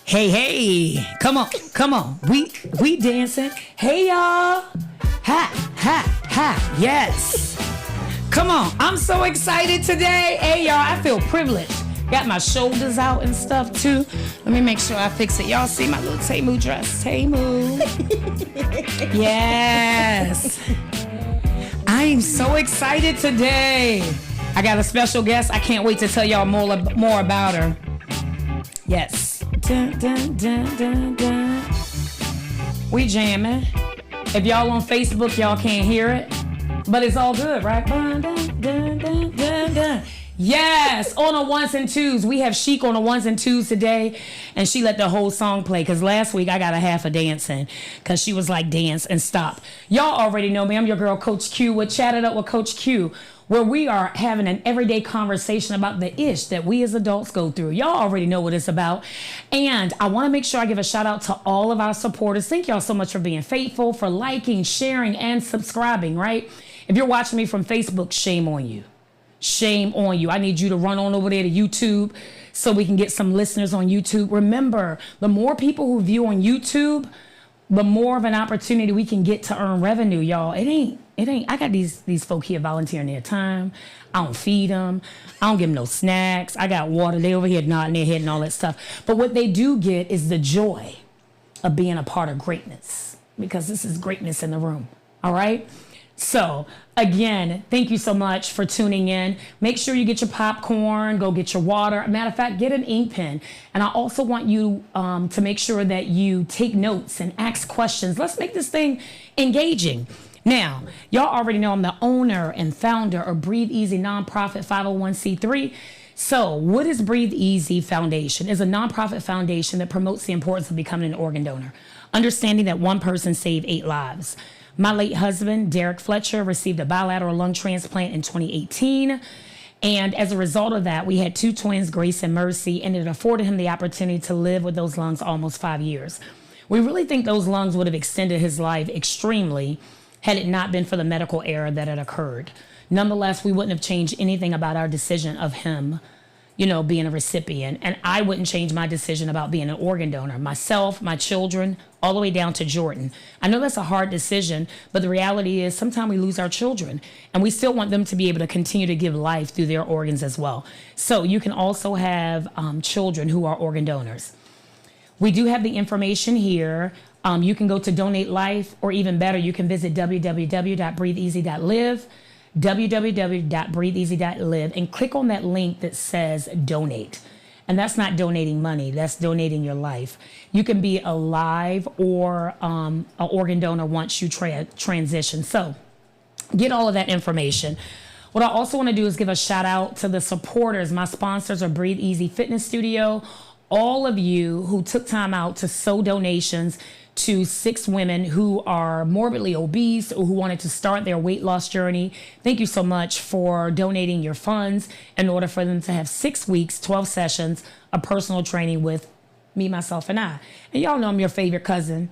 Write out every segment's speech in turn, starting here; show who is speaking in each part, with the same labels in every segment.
Speaker 1: Hey, hey, come on. We dancing. Hey, y'all. Ha, yes. Come on, I'm so excited today. Hey, y'all, I feel privileged. Got my shoulders out and stuff, too. Let me make sure I fix it. Y'all see my little Temu dress? Temu. Yes. I am so excited today. I got a special guest. I can't wait to tell y'all more about her. Yes. Dun, dun, dun, dun, dun. We jamming. If y'all on Facebook, y'all can't hear it, but it's all good, right? Dun, dun, dun, dun, dun, dun. Yes, on the ones and twos. We have Chic on the ones and twos today, and she let the whole song play because last week I got a half a dancing because she was like, dance and stop. Y'all already know me. I'm your girl, Coach Q, with Chat It Up with Coach Q, where we are having an everyday conversation about the ish that we as adults go through. Y'all already know what it's about. And I want to make sure I give a shout out to all of our supporters. Thank y'all so much for being faithful, for liking, sharing, and subscribing, right? If you're watching me from Facebook, shame on you. Shame on you. I need you to run on over there to YouTube so we can get some listeners on YouTube. Remember, the more people who view on YouTube, the more of an opportunity we can get to earn revenue, y'all. It ain't. I got these folk here volunteering their time. I don't feed them. I don't give them no snacks. I got water. They over here nodding their head and all that stuff. But what they do get is the joy of being a part of greatness, because this is greatness in the room. All right? So, again, thank you so much for tuning in. Make sure you get your popcorn, go get your water. Matter of fact, get an ink pen. And I also want you to make sure that you take notes and ask questions. Let's make this thing engaging. Now, y'all already know I'm the owner and founder of Breathe Easy Nonprofit 501c3. So, what is Breathe Easy Foundation? It's a nonprofit foundation that promotes the importance of becoming an organ donor, understanding that one person saved 8 lives. My late husband, Derek Fletcher, received a bilateral lung transplant in 2018. And as a result of that, we had 2 twins, Grace and Mercy, and it afforded him the opportunity to live with those lungs almost 5 years. We really think those lungs would have extended his life extremely had it not been for the medical error that had occurred. Nonetheless, we wouldn't have changed anything about our decision of him, being a recipient. And I wouldn't change my decision about being an organ donor. Myself, my children, all the way down to Jordan. I know that's a hard decision, but the reality is sometimes we lose our children and we still want them to be able to continue to give life through their organs as well. So you can also have children who are organ donors. We do have the information here. You can go to Donate Life, or even better, you can visit www.breatheeasy.live, www.breatheeasy.live, and click on that link that says donate. And that's not donating money, that's donating your life. You can be alive or an organ donor once you transition. So get all of that information. What I also want to do is give a shout out to the supporters. My sponsors are Breathe Easy Fitness Studio. All of you who took time out to sow donations to 6 women who are morbidly obese or who wanted to start their weight loss journey. Thank you so much for donating your funds in order for them to have 6 weeks, 12 sessions of personal training with me, myself, and I. And y'all know I'm your favorite cousin.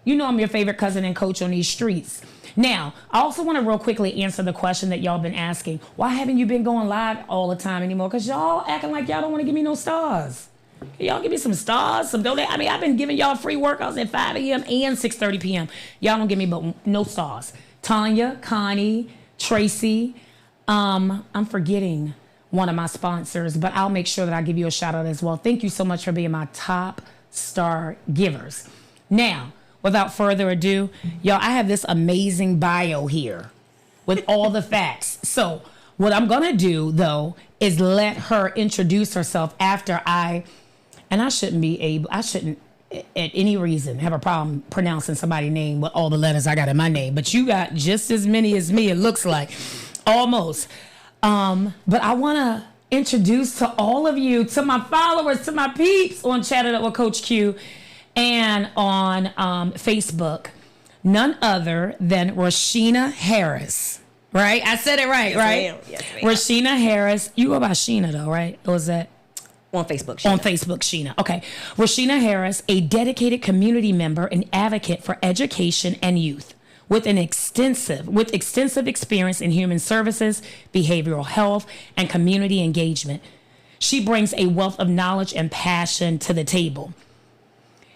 Speaker 1: You know I'm your favorite cousin and coach on these streets. Now, I also want to real quickly answer the question that y'all been asking. Why haven't you been going live all the time anymore? Because y'all acting like y'all don't want to give me no stars. Can y'all give me some stars, some donate? I mean, I've been giving y'all free workouts at 5 a.m. and 6:30 p.m. Y'all don't give me but no stars. Tanya, Connie, Tracy. I'm forgetting one of my sponsors, but I'll make sure that I give you a shout out as well. Thank you so much for being my top star givers. Now, without further ado, y'all, I have this amazing bio here with all the facts. So what I'm going to do, though, is let her introduce herself after I shouldn't at any reason have a problem pronouncing somebody's name with all the letters I got in my name. But you got just as many as me, it looks like. Almost. But I want to introduce to all of you, to my followers, to my peeps on Chat It Up with Coach Q and on Facebook, none other than Rasheena Harris. Right? I said it right, right?
Speaker 2: Yes, ma'am.
Speaker 1: Rasheena Harris. You go by Sheena, though, right? Or was that?
Speaker 2: On Facebook, Sheena.
Speaker 1: On Facebook, Sheena. Okay. Rasheena Harris, a dedicated community member and advocate for education and youth with extensive experience in human services, behavioral health, and community engagement. She brings a wealth of knowledge and passion to the table.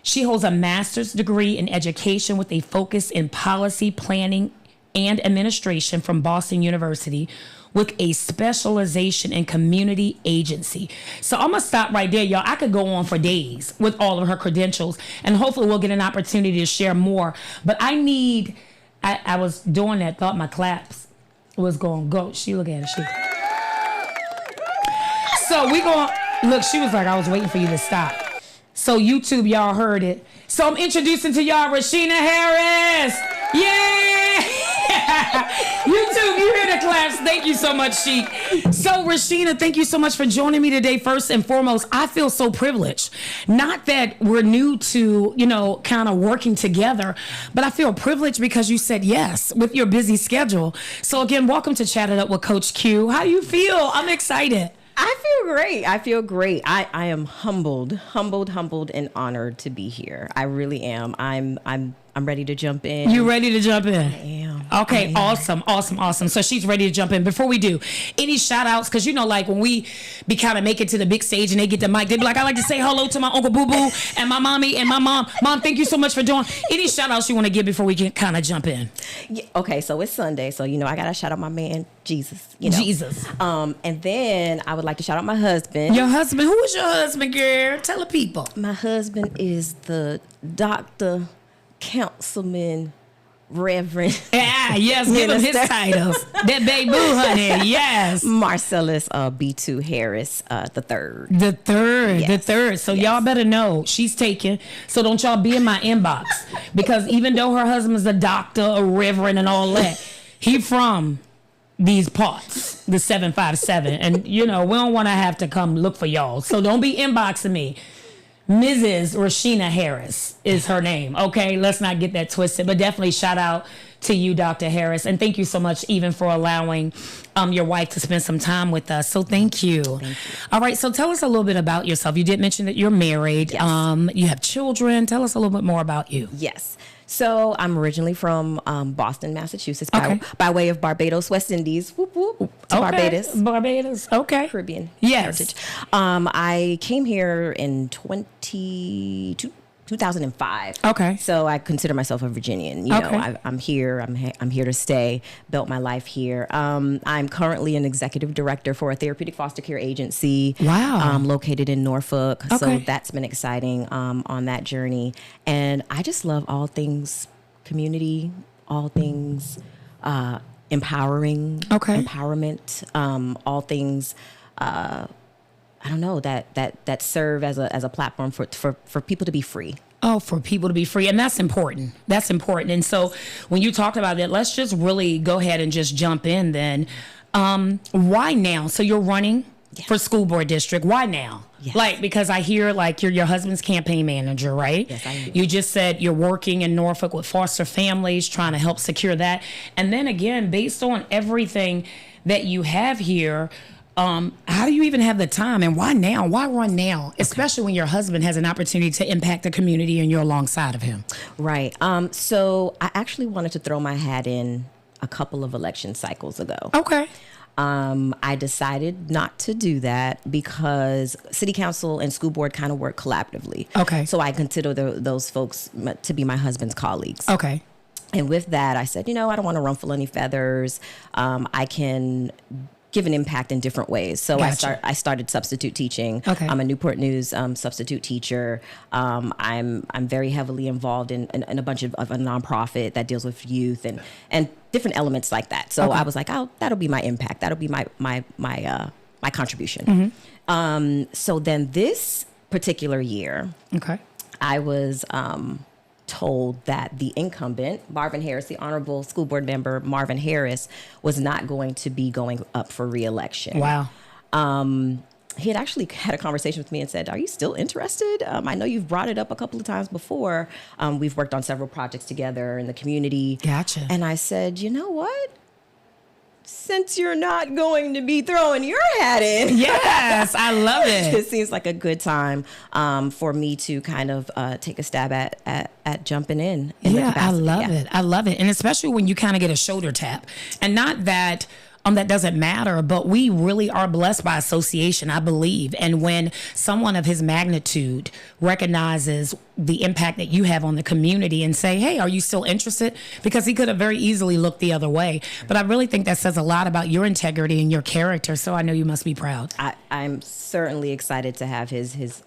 Speaker 1: She holds a master's degree in education with a focus in policy planning and administration from Boston University, with a specialization in community agency. So I'm gonna stop right there, y'all. I could go on for days with all of her credentials, and hopefully we'll get an opportunity to share more. But I was doing that, thought my claps was gonna go. She look at it, So we going, look, she was like, I was waiting for you to stop. So YouTube, y'all heard it. So I'm introducing to y'all Rasheena Harris. Yeah! YouTube, you hear the claps. Thank you so much, Sheik. So Rasheena, thank you so much for joining me today. First and foremost, I feel so privileged. Not that we're new to, kind of working together, but I feel privileged because you said yes with your busy schedule. So again, welcome to Chat It Up with Coach Q. How do you feel? I'm excited.
Speaker 2: I feel great. I am humbled and honored to be here. I really am. I'm ready to jump in.
Speaker 1: You ready to jump in?
Speaker 2: I am.
Speaker 1: Okay, awesome. So she's ready to jump in. Before we do, any shout outs? Because like when we be kind of make it to the big stage and they get the mic, they be like, I like to say hello to my Uncle Boo Boo and my mommy and my mom. Mom, thank you so much for doing. Any shout outs you want to give before we can kind of jump in?
Speaker 2: Yeah, okay, so it's Sunday. So, I got to shout out my man, Jesus.
Speaker 1: Jesus.
Speaker 2: And then I would like to shout out my husband.
Speaker 1: Your husband? Who is your husband, girl? Tell the people.
Speaker 2: My husband is the Dr. Councilman Reverend.
Speaker 1: Yes, give him his titles. That baby boo, honey. Yes.
Speaker 2: Marcellus B2 Harris the third.
Speaker 1: The third. So y'all better know she's taken. So don't y'all be in my inbox, because even though her husband's a doctor, a reverend, and all that, he from these parts, the 757, and we don't want to have to come look for y'all. So don't be inboxing me. Mrs. Rasheena Harris is her name. Okay, let's not get that twisted, but definitely shout out to you, Dr. Harris, and thank you so much even for allowing your wife to spend some time with us. So thank you. Thank you. All right, so tell us a little bit about yourself. You did mention that you're married. Yes. You have children. Tell us a little bit more about you.
Speaker 2: Yes. So I'm originally from Boston, Massachusetts, by way of Barbados, West Indies. Whoop, whoop, to
Speaker 1: Barbados. Okay.
Speaker 2: Caribbean
Speaker 1: heritage.
Speaker 2: I came here in 2005.
Speaker 1: Okay.
Speaker 2: So I consider myself a Virginian. I'm here. I'm here to stay. Built my life here. I'm currently an executive director for a therapeutic foster care agency.
Speaker 1: Wow.
Speaker 2: Located in Norfolk.
Speaker 1: Okay.
Speaker 2: So that's been exciting on that journey. And I just love all things community, all things empowering.
Speaker 1: Okay.
Speaker 2: Empowerment. All things. I don't know, that serve as a platform for people to be free.
Speaker 1: Oh, for people to be free. And that's important. That's important. And so when you talked about that, let's just really go ahead and just jump in then. Why now? So you're running for school board district. Why now? Yes. Because I hear you're your husband's campaign manager, right?
Speaker 2: Yes, I am.
Speaker 1: You just said you're working in Norfolk with foster families, trying to help secure that. And then again, based on everything that you have here, how do you even have the time, and why now? Why run now? Especially when your husband has an opportunity to impact the community and you're alongside of him.
Speaker 2: Right. So I actually wanted to throw my hat in a couple of election cycles ago.
Speaker 1: Okay.
Speaker 2: I decided not to do that because city council and school board kind of work collaboratively.
Speaker 1: Okay.
Speaker 2: So I consider those folks to be my husband's colleagues.
Speaker 1: Okay.
Speaker 2: And with that, I said, I don't want to ruffle any feathers. I can give an impact in different ways. So
Speaker 1: Gotcha.
Speaker 2: I started substitute teaching.
Speaker 1: Okay.
Speaker 2: I'm a Newport News substitute teacher. I'm very heavily involved in a bunch of a nonprofit that deals with youth and different elements like that. So I was like, that'll be my impact. That'll be my contribution.
Speaker 1: Mm-hmm.
Speaker 2: So then this particular year, I was told that the incumbent, Marvin Harris, the honorable school board member, Marvin Harris, was not going to be going up for re-election.
Speaker 1: Wow.
Speaker 2: He had actually had a conversation with me and said, are you still interested? I know you've brought it up a couple of times before. We've worked on several projects together in the community.
Speaker 1: Gotcha.
Speaker 2: And I said, you know what? Since you're not going to be throwing your hat in.
Speaker 1: Yes, I love it.
Speaker 2: It seems like a good time for me to kind of take a stab at jumping in.
Speaker 1: Yeah, I love it. I love it. And especially when you kind of get a shoulder tap. And not that that doesn't matter, but we really are blessed by association, I believe. And when someone of his magnitude recognizes the impact that you have on the community and say, hey, are you still interested? Because he could have very easily looked the other way. But I really think that says a lot about your integrity and your character. So I know you must be proud.
Speaker 2: I'm certainly excited to have his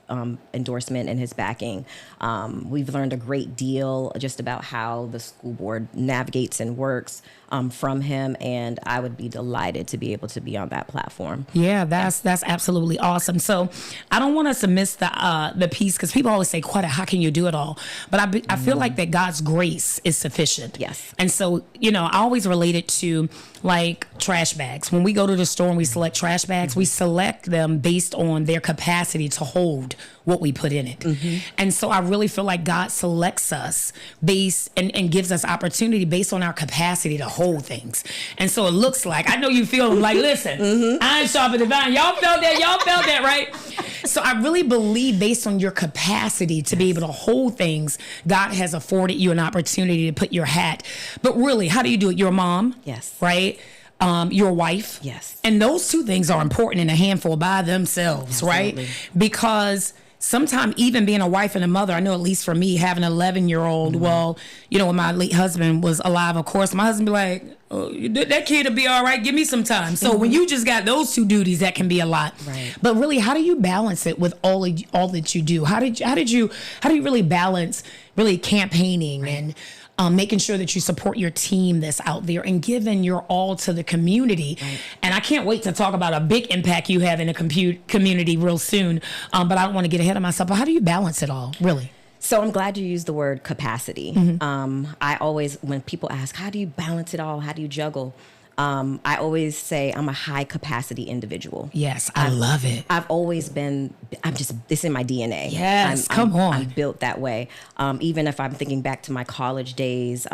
Speaker 2: endorsement and his backing. We've learned a great deal just about how the school board navigates and works from him, and I would be delighted to be able to be on that platform.
Speaker 1: Yeah, that's absolutely awesome. So I don't want us to miss the piece, because people always say, Quetta, how can you do it all? But I feel like that God's grace is sufficient.
Speaker 2: Yes.
Speaker 1: And so, I always relate it to like trash bags. When we go to the store and we select trash bags, we select them based on their capacity to hold what we put in it. And so I really feel like God selects us based and gives us opportunity based on our capacity to hold things. And so it looks like, I know you feel like, listen, iron sharpened iron. Y'all felt that, right? So I really believe based on your capacity to be able to hold things, God has afforded you an opportunity to put your hat. But really, how do you do it? You're a mom.
Speaker 2: Yes.
Speaker 1: Right? Your wife.
Speaker 2: Yes.
Speaker 1: And those two things are important in a handful by themselves,
Speaker 2: Absolutely.
Speaker 1: right? Because sometimes even being a wife and a mother, I know at least for me, having an 11-year-old, well, when my late husband was alive, of course, my husband be like, oh, that kid will be all right. Give me some time. So when you just got those two duties, that can be a lot.
Speaker 2: Right.
Speaker 1: But really, how do you balance it with all that you do? How do you really balance really campaigning and making sure that you support your team that's out there and giving your all to the community? Right. And I can't wait to talk about a big impact you have in the community real soon. But I don't want to get ahead of myself. But how do you balance it all, really?
Speaker 2: So I'm glad you used the word capacity. I always, when people ask, how do you balance it all? How do you juggle? I always say I'm a high capacity individual.
Speaker 1: Yes, I love it.
Speaker 2: I've always been, it's in my DNA.
Speaker 1: Yes, come on.
Speaker 2: I'm built that way. Even if I'm thinking back to my college days,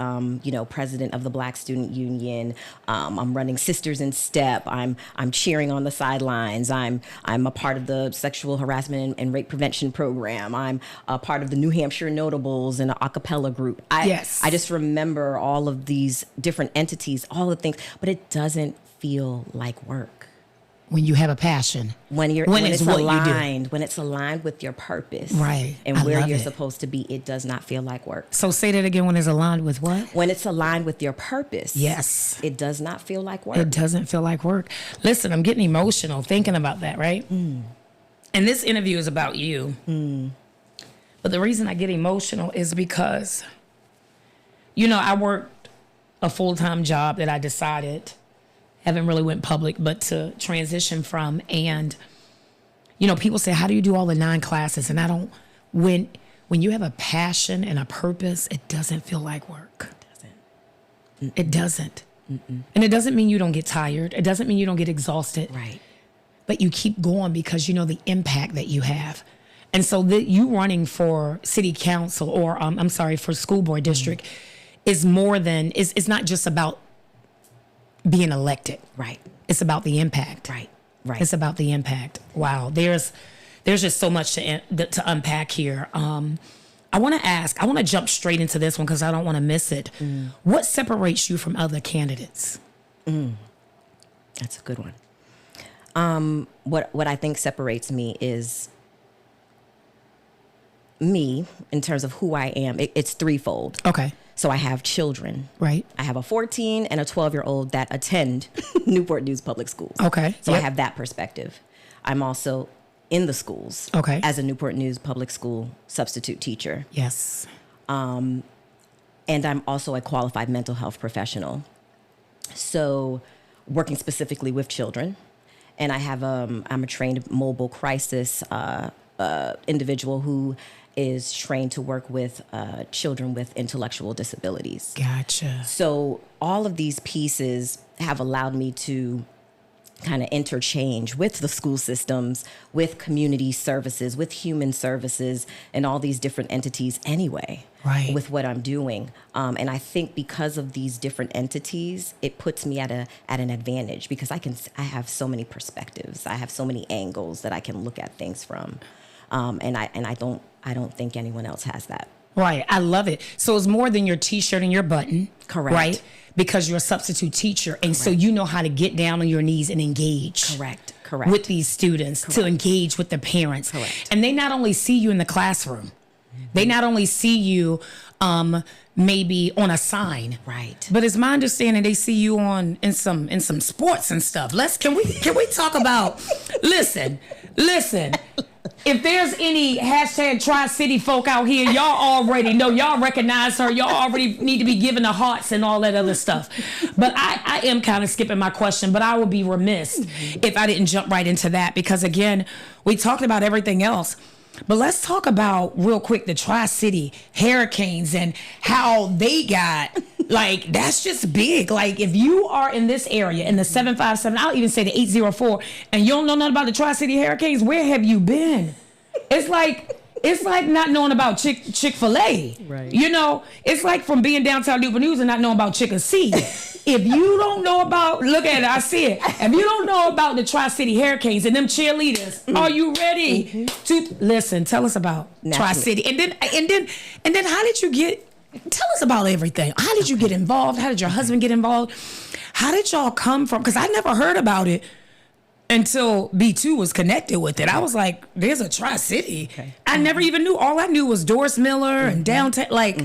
Speaker 2: president of the Black Student Union, I'm running Sisters in Step. I'm cheering on the sidelines. I'm a part of the sexual harassment and rape prevention program. I'm a part of the New Hampshire Notables and an a cappella group. I just remember all of these different entities, all the things, but it doesn't feel like work.
Speaker 1: When you have a passion.
Speaker 2: When it's aligned, when it's aligned with your purpose.
Speaker 1: Right.
Speaker 2: And where you're supposed to be, it does not feel like work.
Speaker 1: So say that again, when it's aligned with what?
Speaker 2: When it's aligned with your purpose.
Speaker 1: Yes.
Speaker 2: It does not feel like work.
Speaker 1: It doesn't feel like work. Listen, I'm getting emotional thinking about that, right? And this interview is about you. But the reason I get emotional is because, I worked a full-time job that I decided, haven't really went public, but to transition from. And, people say, how do you do all the 9 classes? And when you have a passion and a purpose, it doesn't feel like work. It doesn't. And it doesn't mean you don't get tired. It doesn't mean you don't get exhausted.
Speaker 2: Right.
Speaker 1: But you keep going because you know the impact that you have. And so you running for city council or, for school board district is more than, it's not just about being elected.
Speaker 2: Right.
Speaker 1: It's about the impact.
Speaker 2: Right.
Speaker 1: It's about the impact. Wow. There's just so much to unpack here. I want to jump straight into this one because I don't want to miss it. What separates you from other candidates?
Speaker 2: That's a good one. What I think separates me is me in terms of who I am. It's threefold.
Speaker 1: Okay.
Speaker 2: So I have children.
Speaker 1: Right.
Speaker 2: I have a 14 and a 12-year-old that attend Newport News Public Schools.
Speaker 1: Okay.
Speaker 2: So I have that perspective. I'm also in the schools.
Speaker 1: Okay.
Speaker 2: As a Newport News Public School substitute teacher.
Speaker 1: Yes.
Speaker 2: And I'm also a qualified mental health professional. So working specifically with children. And I have I'm a trained mobile crisis individual who is trained to work with children with intellectual disabilities.
Speaker 1: Gotcha.
Speaker 2: So all of these pieces have allowed me to kind of interchange with the school systems, with community services, with human services, and all these different entities anyway.
Speaker 1: Right.
Speaker 2: With what I'm doing. And I think because of these different entities, it puts me at an advantage because I have so many perspectives. I have so many angles that I can look at things from. And I don't think anyone else has that.
Speaker 1: Right. I love it. So it's more than your T-shirt and your button.
Speaker 2: Correct.
Speaker 1: Right? Because you're a substitute teacher. And so you know how to get down on your knees and engage.
Speaker 2: Correct.
Speaker 1: With these students, to engage with the parents.
Speaker 2: Correct.
Speaker 1: And they not only see you in the classroom, they not only see you maybe on a sign.
Speaker 2: Right.
Speaker 1: But it's my understanding they see you in some sports and stuff. Can we talk about listen. If there's any hashtag Tri-City folk out here, y'all already know, y'all recognize her. Y'all already need to be giving the hearts and all that other stuff. But I am kind of skipping my question, but I would be remiss if I didn't jump right into that because, again, we talked about everything else. But let's talk about real quick the Tri-City Hurricanes and how they got, like, that's just big. Like, if you are in this area, in the 757, I'll even say the 804, and you don't know nothing about the Tri-City Hurricanes, where have you been? It's like not knowing about Chick-fil-A.
Speaker 2: Right.
Speaker 1: You know, it's like from being downtown Newport News and not knowing about Chicken C. If you don't know about, look at it, I see it. If you don't know about the Tri-City Hurricanes and them cheerleaders, are you ready to listen? Tell us about Tri-City, and then how did you get? Tell us about everything. How did you get involved? How did your husband get involved? How did y'all come from? Because I never heard about it until B2 was connected with it. I was like, there's a Tri-City. Okay. I never even knew. All I knew was Doris Miller and downtown. Like,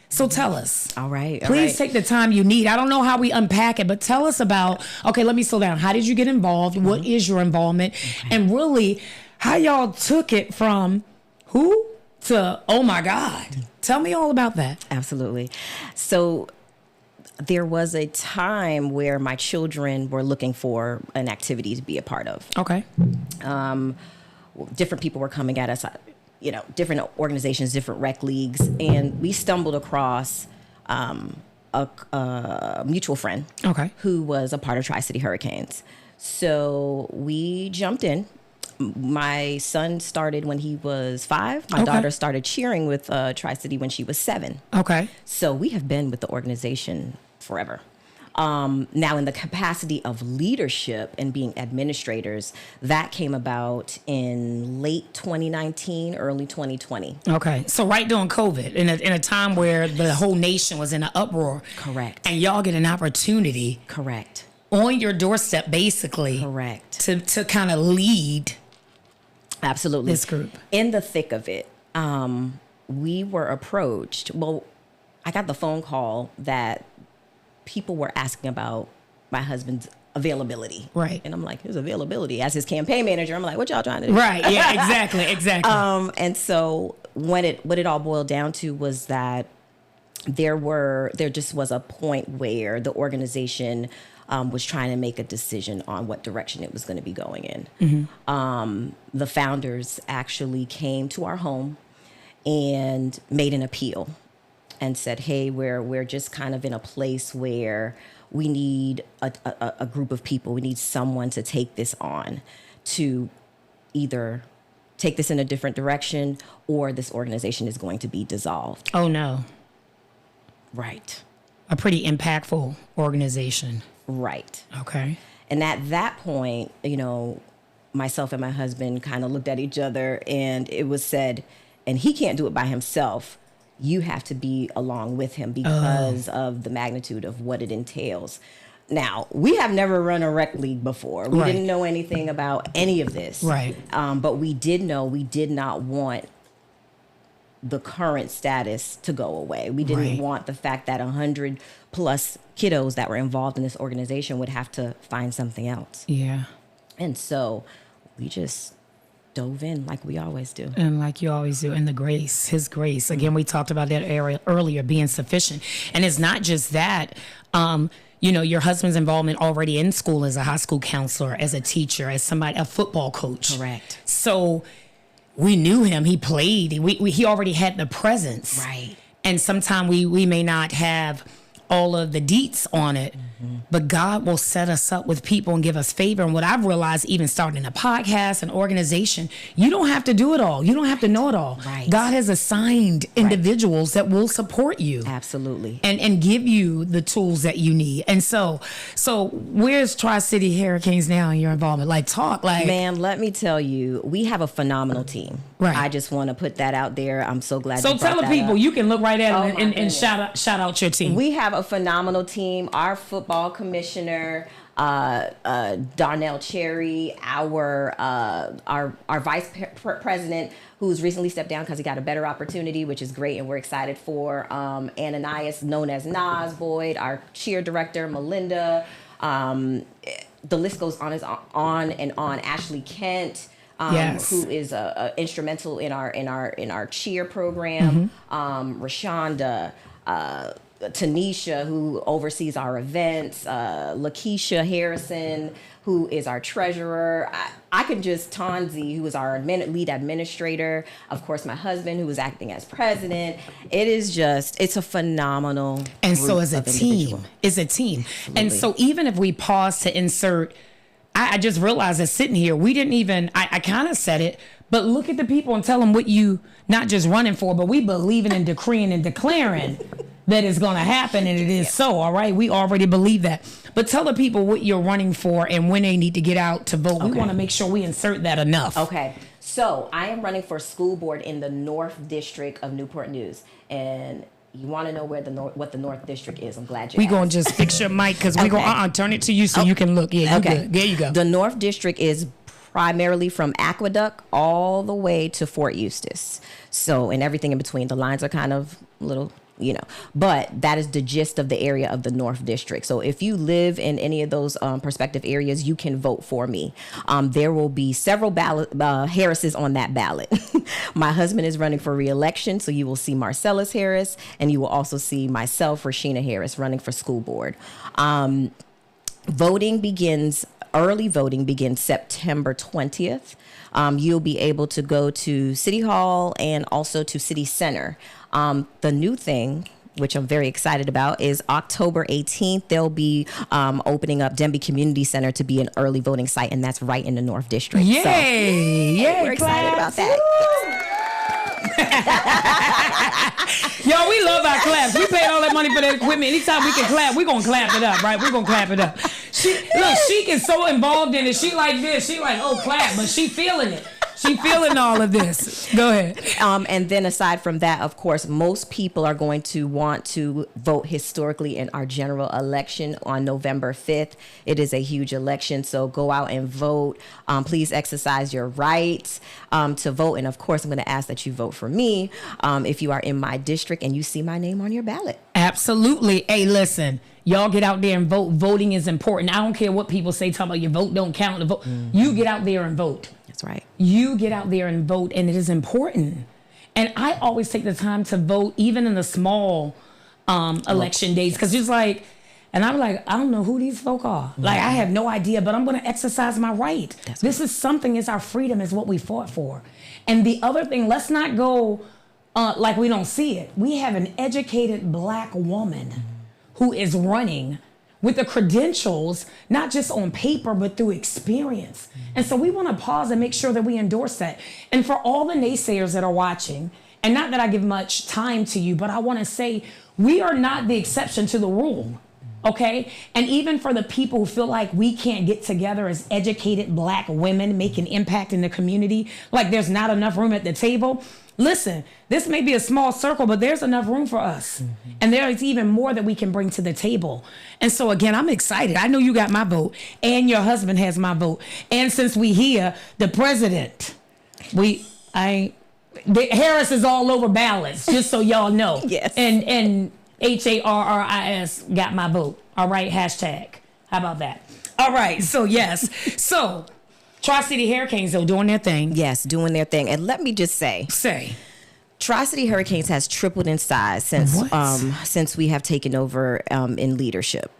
Speaker 1: so tell us.
Speaker 2: All right.
Speaker 1: Please take the time you need. I don't know how we unpack it, but tell us about, okay, let me slow down. How did you get involved? What is your involvement? And really, how y'all took it from who to, oh my God. Tell me all about that.
Speaker 2: Absolutely. So there was a time where my children were looking for an activity to be a part of.
Speaker 1: Okay.
Speaker 2: Different people were coming at us, different organizations, different rec leagues, and we stumbled across a mutual friend who was a part of Tri-City Hurricanes. So we jumped in. My son started when he was 5. My daughter started cheering with Tri-City when she was 7.
Speaker 1: Okay.
Speaker 2: So we have been with the organization forever. Now, in the capacity of leadership and being administrators, that came about in late 2019, early 2020.
Speaker 1: Okay. So right during COVID, in a time where the whole nation was in an uproar.
Speaker 2: Correct.
Speaker 1: And y'all get an opportunity.
Speaker 2: Correct.
Speaker 1: On your doorstep, basically.
Speaker 2: Correct.
Speaker 1: To kind of lead.
Speaker 2: Absolutely.
Speaker 1: This group.
Speaker 2: In the thick of it, we were approached. Well, I got the phone call that people were asking about my husband's availability.
Speaker 1: Right.
Speaker 2: And I'm like, his availability as his camppain manager. I'm like, what y'all trying to do?
Speaker 1: Right. Yeah, exactly.
Speaker 2: And so what it all boiled down to was that there just was a point where the organization was trying to make a decision on what direction it was going to be going in. The founders actually came to our home and made an appeal and said, hey, we're just kind of in a place where we need a group of people. We need someone to take this on, to either take this in a different direction or this organization is going to be dissolved.
Speaker 1: Oh, no.
Speaker 2: Right.
Speaker 1: A pretty impactful organization.
Speaker 2: Right.
Speaker 1: Okay.
Speaker 2: And at that point, myself and my husband kind of looked at each other and it was said, and he can't do it by himself. You have to be along with him because of the magnitude of what it entails. Now, we have never run a rec league before. We didn't know anything about any of this.
Speaker 1: Right.
Speaker 2: But we did know we did not want the current status to go away. We didn't want the fact that 100 plus kiddos that were involved in this organization would have to find something else.
Speaker 1: Yeah.
Speaker 2: And so we just dove in like we always do.
Speaker 1: And like you always do. And the grace, his grace. Again, we talked about that area earlier, being sufficient. And it's not just that, your husband's involvement already in school as a high school counselor, as a teacher, as somebody, a football coach.
Speaker 2: Correct.
Speaker 1: So we knew him. He played. He already had the presence.
Speaker 2: Right.
Speaker 1: And sometimes we may not have all of the deets on it. But God will set us up with people and give us favor. And what I've realized, even starting a podcast, an organization, you don't have to do it all. You don't have to know it all.
Speaker 2: Right.
Speaker 1: God has assigned individuals that will support you.
Speaker 2: Absolutely.
Speaker 1: And give you the tools that you need. And so where's Tri-City Hurricanes now in your involvement? Like, talk like.
Speaker 2: Man, let me tell you, we have a phenomenal team.
Speaker 1: Right.
Speaker 2: I just want to put that out there. I'm so glad.
Speaker 1: So
Speaker 2: you brought
Speaker 1: tell the
Speaker 2: that
Speaker 1: people,
Speaker 2: up.
Speaker 1: you can look right at it and
Speaker 2: goodness.
Speaker 1: shout out your team.
Speaker 2: We have a phenomenal team. Our football commissioner, Darnell Cherry, our vice president, who's recently stepped down because he got a better opportunity, which is great, and we're excited for. Ananias, known as Nas Boyd, our cheer director, Melinda. The list goes on and on. Ashley Kent.
Speaker 1: Yes.
Speaker 2: Who is instrumental in our cheer program? Rashonda, Tanisha, who oversees our events, Lakeisha Harrison, who is our treasurer. I can just Tonzi, who is our lead administrator. Of course, my husband, who is acting as president. It's a phenomenal.
Speaker 1: And so
Speaker 2: group
Speaker 1: as a
Speaker 2: of
Speaker 1: team,
Speaker 2: individuals.
Speaker 1: it's a team.
Speaker 2: Absolutely.
Speaker 1: And so even if we pause to insert, I just realized that sitting here, we didn't even, I kind of said it, but look at the people and tell them what you not just running for, but we believing and decreeing and declaring that it's going to happen, and it is so, all right? We already believe that. But tell the people what you're running for and when they need to get out to vote. We want to make sure we insert that enough.
Speaker 2: Okay. So I am running for school board in the North District of Newport News. And you want to know where what the North District is. I'm glad you
Speaker 1: We're
Speaker 2: asked.
Speaker 1: going to just fix your mic because we're going to turn it to you so you can look. Yeah, you good. There you go.
Speaker 2: The North District is primarily from Aqueduct all the way to Fort Eustis. So, and everything in between. The lines are kind of little, but that is the gist of the area of the North District. So if you live in any of those prospective areas, you can vote for me. There will be several Harrises on that ballot. My husband is running for re-election, so you will see Marcellus Harris, and you will also see myself, Rasheena Harris, running for school board. Early voting begins September 20th. You'll be able to go to City Hall and also to City Center. The new thing, which I'm very excited about, is October 18th. They'll be opening up Denby Community Center to be an early voting site, and that's right in the North District.
Speaker 1: Yay!
Speaker 2: So,
Speaker 1: Yay!
Speaker 2: we're excited about that.
Speaker 1: Yo, we love our claps. We paid all that money for that equipment. Anytime we can clap, we're going to clap it up, right? We're going to clap it up. Sheik is so involved in it. She like this. She like, oh, clap. But she feeling it. She feeling all of this. Go ahead.
Speaker 2: And then aside from that, of course, most people are going to want to vote historically in our general election on November 5th. It is a huge election, so go out and vote. Please exercise your rights to vote. And of course, I'm going to ask that you vote for me if you are in my district and you see my name on your ballot.
Speaker 1: Absolutely. Hey, listen. Y'all get out there and vote. Voting is important. I don't care what people say, talking about your vote don't count. The vote. Mm-hmm. You get out there and vote.
Speaker 2: That's right.
Speaker 1: You get out there and vote, and it is important. And I always take the time to vote, even in the small election days, because it's like, and I'm like, I don't know who these folk are. Mm-hmm. Like, I have no idea, but I'm going to exercise my right. This is something, it's our freedom, is what we fought for. And the other thing, let's not go like we don't see it. We have an educated Black woman who is running with the credentials, not just on paper, but through experience. And so we want to pause and make sure that we endorse that. And for all the naysayers that are watching, and not that I give much time to you, but I want to say we are not the exception to the rule, okay? And even for the people who feel like we can't get together as educated Black women, make an impact in the community, like there's not enough room at the table. Listen, this may be a small circle, but there's enough room for us. Mm-hmm. And there is even more that we can bring to the table. And so again, I'm excited. I know you got my vote and your husband has my vote. And since we here, the president, Harris is all over ballots, just so y'all know.
Speaker 2: Yes.
Speaker 1: And Harris got my vote. All right, hashtag. How about that? All right, so yes. So Tri-City Hurricanes, though, doing their thing.
Speaker 2: Yes, doing their thing. And let me just say. Tri-City Hurricanes has tripled in size since we have taken over in leadership.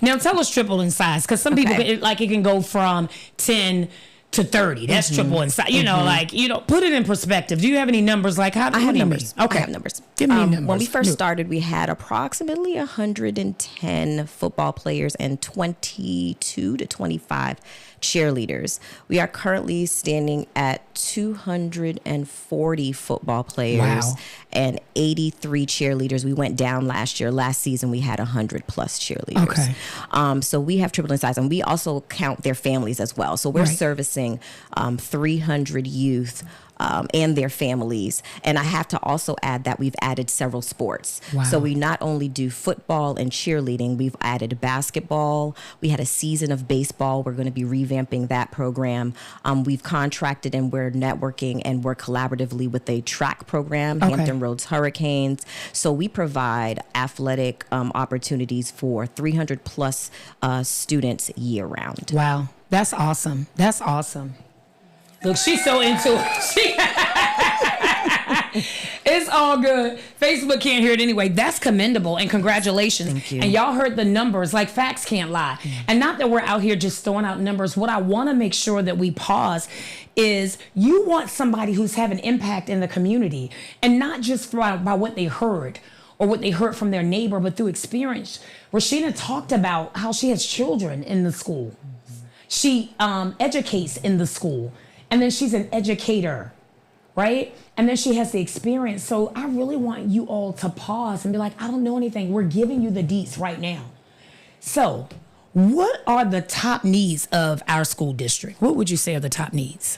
Speaker 1: Now, tell us triple in size, because some people, it can go from 10 to 30. That's triple inside. You know, like, you know, put it in perspective. Do you have any numbers? Like, how?
Speaker 2: I have
Speaker 1: do you
Speaker 2: numbers.
Speaker 1: mean? Okay.
Speaker 2: I have numbers.
Speaker 1: Give me numbers.
Speaker 2: When we first started, we had approximately 110 football players and 22 to 25 cheerleaders. We are currently standing at 240 football players and 83 cheerleaders. We went down last year. Last season, we had 100 plus cheerleaders.
Speaker 1: Okay.
Speaker 2: So we have tripled in size, and we also count their families as well. So we're servicing 300 youth and their families. And I have to also add that we've added several sports.
Speaker 1: Wow.
Speaker 2: So we not only do football and cheerleading, we've added basketball. We had a season of baseball. We're going to be revamping that program. We've contracted and we're networking and work collaboratively with a track program, Hampton Roads Hurricanes. So we provide athletic opportunities for 300 plus students year round.
Speaker 1: Wow. That's awesome. That's awesome. Look, she's so into it. It's all good. Facebook can't hear it anyway. That's commendable, and congratulations.
Speaker 2: Thank you.
Speaker 1: And y'all heard the numbers. Like, facts can't lie. And not that we're out here just throwing out numbers. What I want to make sure that we pause is you want somebody who's having impact in the community, and not just by what they heard or what they heard from their neighbor, but through experience. Rasheena talked about how she has children in the school. She educates in the school. And then she's an educator, right? And then she has the experience. So I really want you all to pause and be like, I don't know anything. We're giving you the deets right now. So what are the top needs of our school district? What would you say are the top needs?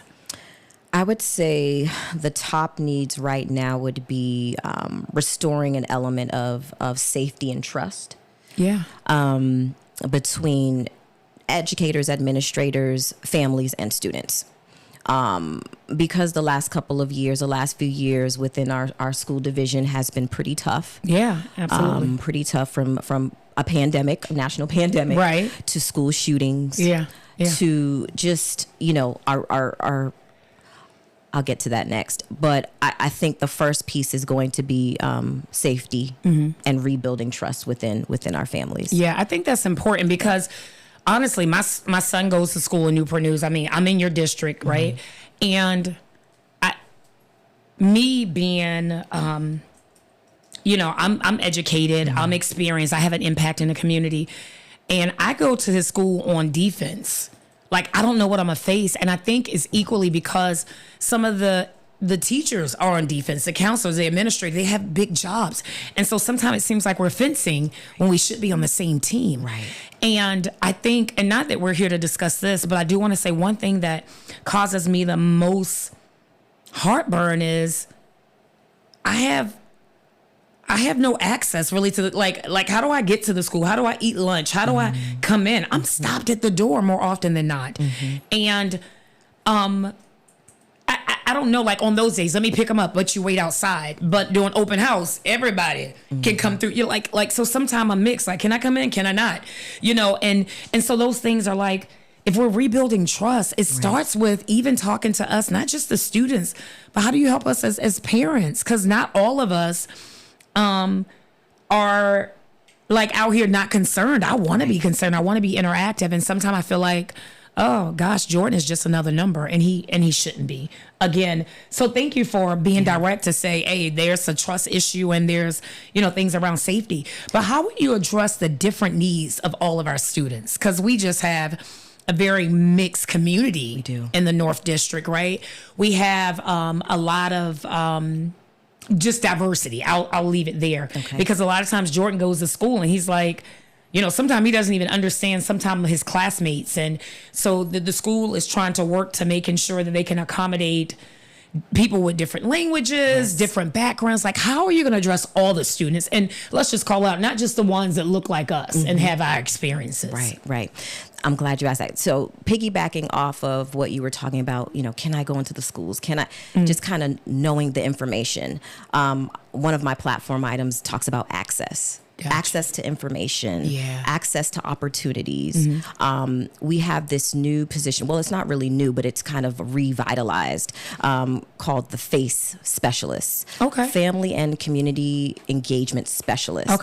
Speaker 2: I would say the top needs right now would be restoring an element of safety and trust.
Speaker 1: Yeah.
Speaker 2: Between educators, administrators, families, and students. Because the last few years within our school division has been pretty tough.
Speaker 1: Yeah, absolutely.
Speaker 2: Pretty tough from a pandemic, a national pandemic,
Speaker 1: right,
Speaker 2: to school shootings.
Speaker 1: Yeah.
Speaker 2: To just, you know, our I'll get to that next. But I think the first piece is going to be safety and rebuilding trust within our families.
Speaker 1: Yeah, I think that's important because honestly, my son goes to school in Newport News. I mean, I'm in your district, right? And me being, you know, I'm educated, I'm experienced, I have an impact in the community, and I go to his school on defense. Like, I don't know what I'm gonna face, and I think it's equally because some of the teachers are on defense, the counselors, the administrators, they have big jobs. And so sometimes it seems like we're fencing when we should be on the same team.
Speaker 2: Right.
Speaker 1: And I think, and not that we're here to discuss this, but I do want to say one thing that causes me the most heartburn is I have no access really to like how do I get to the school? How do I eat lunch? How do I come in? I'm stopped at the door more often than not. And I don't know, like on those days, let me pick them up, but you wait outside. But doing open house, everybody can come through. You're like, so sometimes I'm mixed. Like, can I come in? Can I not? You know, and so those things are like, if we're rebuilding trust, it starts with even talking to us, not just the students, but how do you help us as parents? Because not all of us are like out here not concerned. I want to be concerned. I want to be interactive. And sometimes I feel like, oh gosh, Jordan is just another number, and he shouldn't be. Again, so thank you for being direct to say, hey, there's a trust issue and there's, you know, things around safety. But how would you address the different needs of all of our students? Because we just have a very mixed community in the North District, right? We have a lot of just diversity. I'll leave it there. Because a lot of times Jordan goes to school and he's like, you know, sometimes he doesn't even understand sometimes his classmates. And so the school is trying to work to making sure that they can accommodate people with different languages, different backgrounds. Like, how are you going to address all the students? And let's just call out not just the ones that look like us and have our experiences.
Speaker 2: Right. I'm glad you asked that. So piggybacking off of what you were talking about, you know, can I go into the schools? Can I just kind of knowing the information? One of my platform items talks about access. Gotcha. Access to information, access to opportunities. We have this new position. Well, it's not really new, but it's kind of revitalized, called the FACE specialists. Family and Community Engagement Specialists.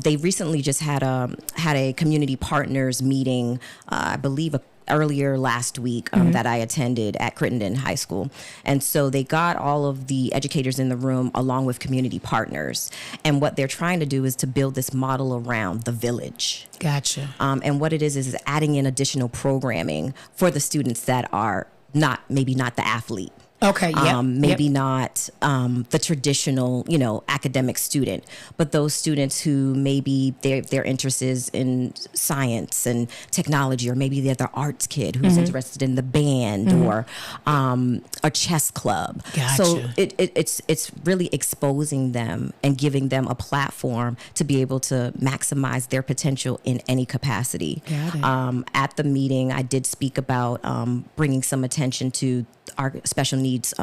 Speaker 2: They recently just had a community partners meeting, I believe earlier last week that I attended at Crittenden High School. And so they got all of the educators in the room along with community partners. And what they're trying to do is to build this model around the village.
Speaker 1: Gotcha.
Speaker 2: And what it is adding in additional programming for the students that are maybe not the athlete.
Speaker 1: Okay. Yep.
Speaker 2: Maybe not the traditional, academic student, but those students who maybe their interest is in science and technology, or maybe they're the arts kid who's interested in the band or a chess club.
Speaker 1: Gotcha.
Speaker 2: So it's really exposing them and giving them a platform to be able to maximize their potential in any capacity.
Speaker 1: Got it.
Speaker 2: At the meeting, I did speak about bringing some attention to our special needs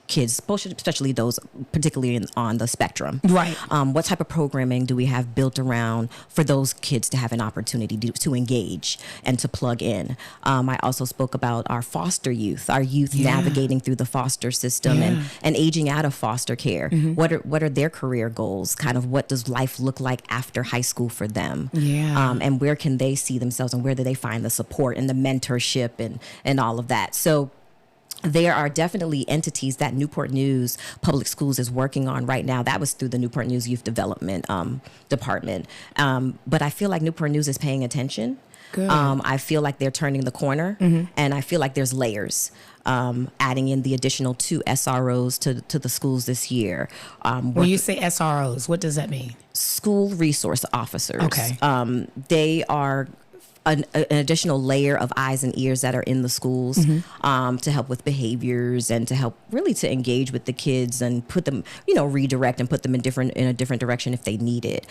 Speaker 2: kids, especially those particularly on the spectrum.
Speaker 1: Right.
Speaker 2: What type of programming do we have built around for those kids to have an opportunity to engage and to plug in? I also spoke about our foster youth, our youth navigating through the foster system and aging out of foster care. What are their career goals? Kind of what does life look like after high school for them? And where can they see themselves, and where do they find the support and the mentorship and all of that? So there are definitely entities that Newport News Public Schools is working on right now. That was through the Newport News Youth Development Department. But I feel like Newport News is paying attention.
Speaker 1: Good.
Speaker 2: I feel like they're turning the corner, and I feel like there's layers. Adding in the additional 2 SROs to the schools this year.
Speaker 1: When you say SROs, what does that mean?
Speaker 2: School resource officers.
Speaker 1: Okay.
Speaker 2: They are an additional layer of eyes and ears that are in the schools to help with behaviors and to help really to engage with the kids and put them, redirect and put them in a different direction if they need it.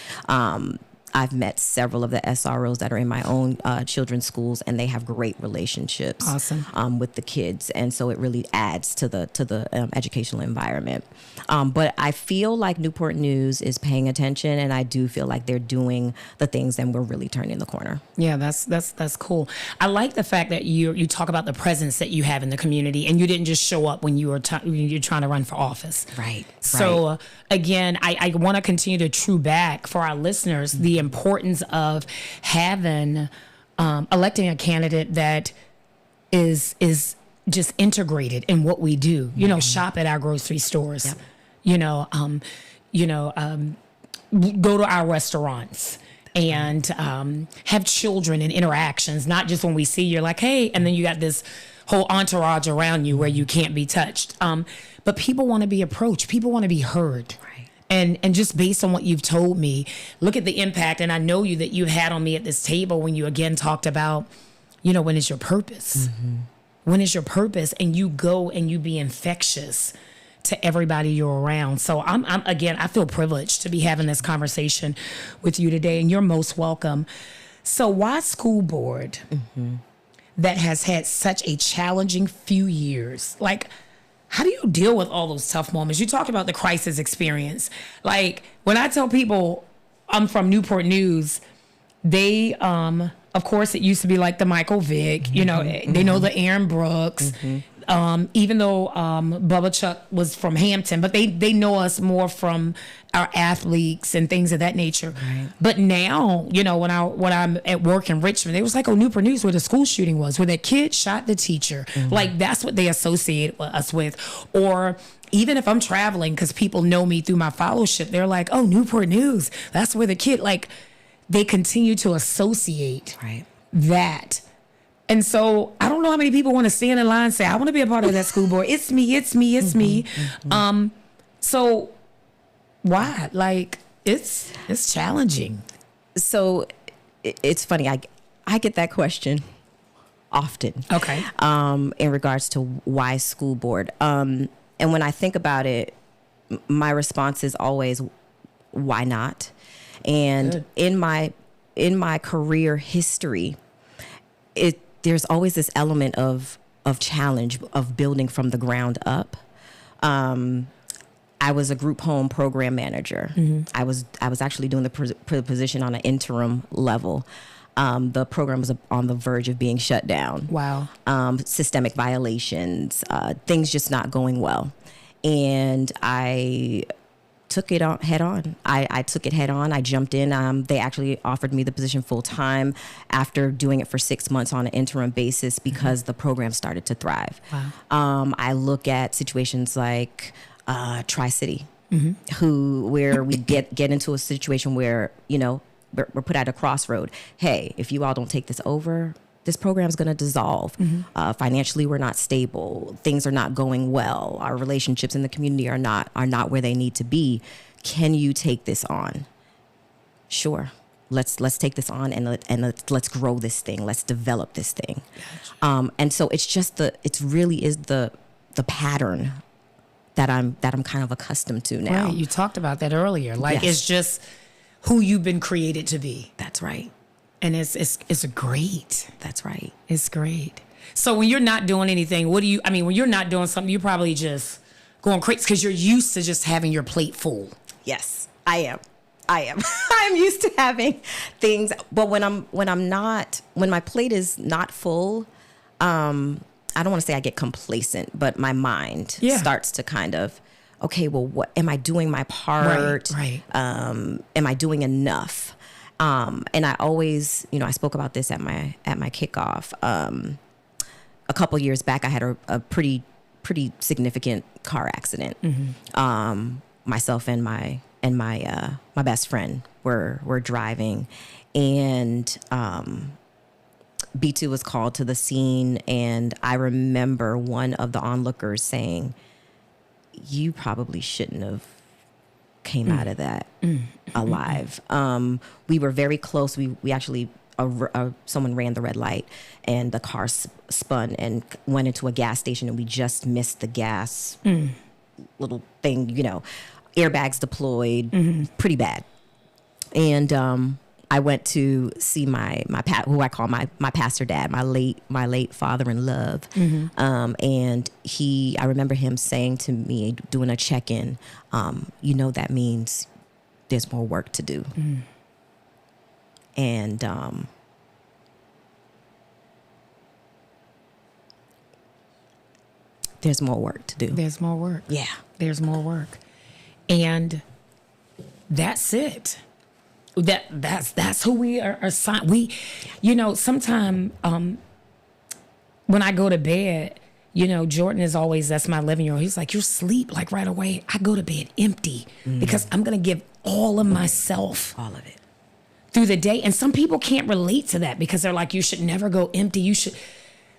Speaker 2: I've met several of the SROs that are in my own children's schools, and they have great relationships with the kids, and so it really adds to the educational environment. But I feel like Newport News is paying attention, and I do feel like they're doing the things, and we're really turning the corner.
Speaker 1: Yeah, that's cool. I like the fact that you talk about the presence that you have in the community, and you didn't just show up when you're trying to run for office.
Speaker 2: Right.
Speaker 1: So again, I want to continue to true back for our listeners the importance of having electing a candidate that is just integrated in what we do. Shop at our grocery stores. Yep. Go to our restaurants and have children and interactions, not just when we see you're like, hey, and then you got this whole entourage around you where you can't be touched. But people want to be approached. People want to be heard. Right. And just based on what you've told me, look at the impact. And I know that you've had on me at this table when you again talked about, when is your purpose? When is your purpose? And you go and you be infectious to everybody you're around. So I feel privileged to be having this conversation with you today, and you're most welcome. So why school board that has had such a challenging few years? Like, how do you deal with all those tough moments? You talked about the crisis experience. Like, when I tell people I'm from Newport News, they, of course, it used to be like the Michael Vick, they know the Aaron Brooks, even though Bubba Chuck was from Hampton, but they know us more from our athletes and things of that nature. Right. But now, when I'm at work in Richmond, it was like, Newport News, where the school shooting was, where that kid shot the teacher. Like, that's what they associate us with. Or even if I'm traveling, because people know me through my fellowship, they're like, Newport News, that's where the kid, like, they continue to associate that. And so I don't know how many people want to stand in line and say, I want to be a part of that school board. It's me, it's me, it's me. So why? Like, it's challenging.
Speaker 2: So it's funny. I get that question often.
Speaker 1: Okay.
Speaker 2: In regards to why school board. And when I think about it, my response is always, why not? And good. in my career history, there's always this element of challenge, of building from the ground up. I was a group home program manager. I was actually doing the position on an interim level. The program was on the verge of being shut down.
Speaker 1: Wow.
Speaker 2: Systemic violations, things just not going well. And I took it on head on. I took it head on. I jumped in. They actually offered me the position full time after doing it for 6 months on an interim basis because the program started to thrive.
Speaker 1: Wow.
Speaker 2: I look at situations like Tri-City, where we get into a situation where, you know, we're put at a crossroad. Hey, if you all don't take this over, this program is going to dissolve. Financially, we're not stable. Things are not going well. Our relationships in the community are not where they need to be. Can you take this on? Sure. Let's take this on and let's grow this thing. Let's develop this thing. Gotcha. And so it's just it really is the pattern that I'm kind of accustomed to now.
Speaker 1: Right. You talked about that earlier. Like,
Speaker 2: Yes.
Speaker 1: it's just who you've been created to be.
Speaker 2: That's right.
Speaker 1: And it's great.
Speaker 2: That's right.
Speaker 1: It's great. So when you're not doing anything, when you're not doing something, you're probably just going crazy because you're used to just having your plate full.
Speaker 2: Yes, I am. I'm used to having things, but when my plate is not full, I don't want to say I get complacent, but my mind starts to kind of, okay, well, what am I doing my part?
Speaker 1: Right.
Speaker 2: Am I doing enough? And I always, I spoke about this at my kickoff. A couple years back, I had a pretty significant car accident. Myself and my best friend were driving, and B2 was called to the scene. And I remember one of the onlookers saying, "You probably shouldn't have came out of that alive." We were very close. We actually, someone ran the red light and the car spun and went into a gas station, and we just missed the gas little thing, airbags deployed, pretty bad. And I went to see who I call my pastor dad, my late father in love. And I remember him saying to me, doing a check-in, that means there's more work to do. And there's more work to do.
Speaker 1: There's more work.
Speaker 2: Yeah.
Speaker 1: There's more work. And that's it. That's who we are assigned. Sometimes when I go to bed, Jordan is always, that's my 11-year-old. He's like, you sleep like right away. I go to bed empty because I'm going to give all of myself.
Speaker 2: All of it.
Speaker 1: Through the day. And some people can't relate to that because they're like, you should never go empty. You should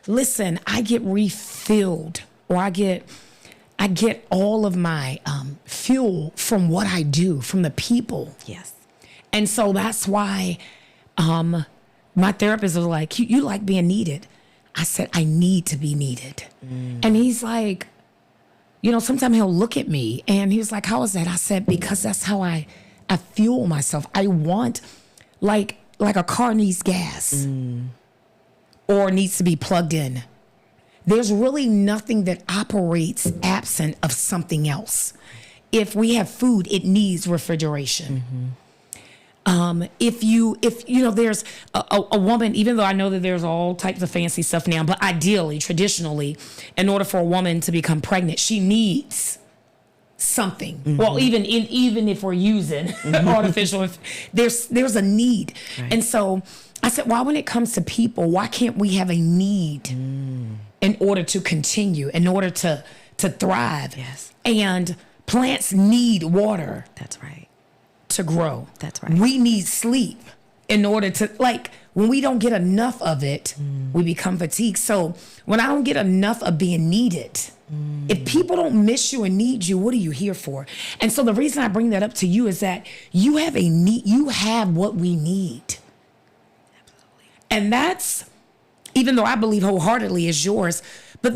Speaker 1: listen. I get refilled, or I get all of my fuel from what I do, from the people.
Speaker 2: Yes.
Speaker 1: And so that's why my therapist was like, you like being needed. I said, I need to be needed. And he's like, sometimes he'll look at me and he was like, how is that? I said, because that's how I fuel myself. I want, like a car needs gas or needs to be plugged in. There's really nothing that operates absent of something else. If we have food, it needs refrigeration. If there's a woman, even though I know that there's all types of fancy stuff now, but ideally, traditionally, in order for a woman to become pregnant, she needs something. Well, even if we're using artificial, there's a need. Right. And so I said, well, when it comes to people, why can't we have a need in order to continue, in order to thrive?
Speaker 2: Yes.
Speaker 1: And plants need water.
Speaker 2: That's right.
Speaker 1: To grow.
Speaker 2: That's right.
Speaker 1: We need sleep in order to, when we don't get enough of it, we become fatigued. So when I don't get enough of being needed, if people don't miss you and need you, what are you here for? And so the reason I bring that up to you is that you have a need, you have what we need. Absolutely. And that's, even though I believe wholeheartedly is yours, but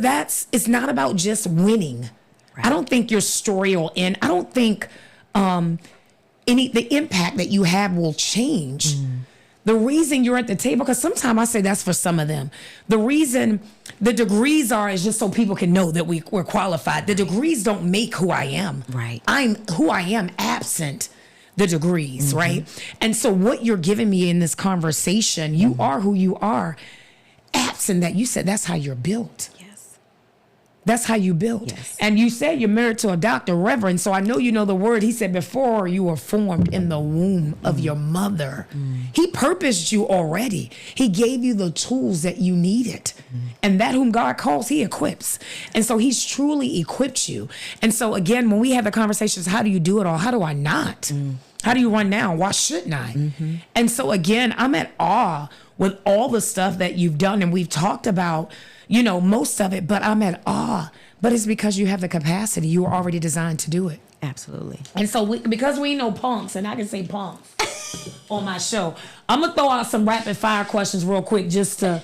Speaker 1: it's not about just winning. Right. I don't think your story will end. I don't think the impact that you have will change. The reason you're at the table, because sometimes I say that's for some of them. The reason the degrees is just so people can know that we're qualified. The degrees don't make who I am.
Speaker 2: Right.
Speaker 1: I'm who I am absent the degrees, right? And so what you're giving me in this conversation, you are who you are. Absent that, you said that's how you're built.
Speaker 2: Yes.
Speaker 1: That's how you build.
Speaker 2: Yes.
Speaker 1: And you said you're married to a doctor, Reverend, so I know you know the word. He said before you were formed in the womb of your mother. He purposed you already. He gave you the tools that you needed. And that whom God calls, he equips. And so he's truly equipped you. And so again, when we have the conversations, how do you do it all? How do I not? How do you run now? Why shouldn't I? And so again, I'm at awe with all the stuff that you've done, and we've talked about, you know, most of it, but I'm at awe. But it's because you have the capacity. You were already designed to do it.
Speaker 2: Absolutely.
Speaker 1: And so because we know punks, and I can say punks on my show, I'm going to throw out some rapid fire questions real quick just to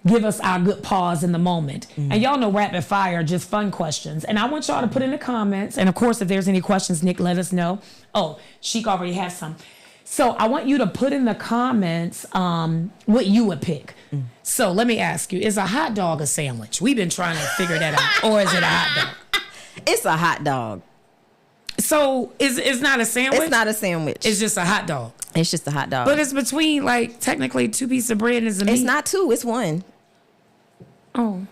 Speaker 1: give us our good pause in the moment. And y'all know rapid fire are just fun questions. And I want y'all to put in the comments. And of course, if there's any questions, Nick, let us know. Oh, Sheik already has some. So I want you to put in the comments what you would pick. So let me ask you, is a hot dog a sandwich? We've been trying to figure that out. Or is it a hot dog?
Speaker 2: It's a hot dog.
Speaker 1: So it's not a sandwich?
Speaker 2: It's not a sandwich.
Speaker 1: It's just a hot dog.
Speaker 2: It's just a hot dog.
Speaker 1: But it's between, like, technically 2 pieces of bread and some meat.
Speaker 2: It's not 2, it's 1.
Speaker 1: Oh.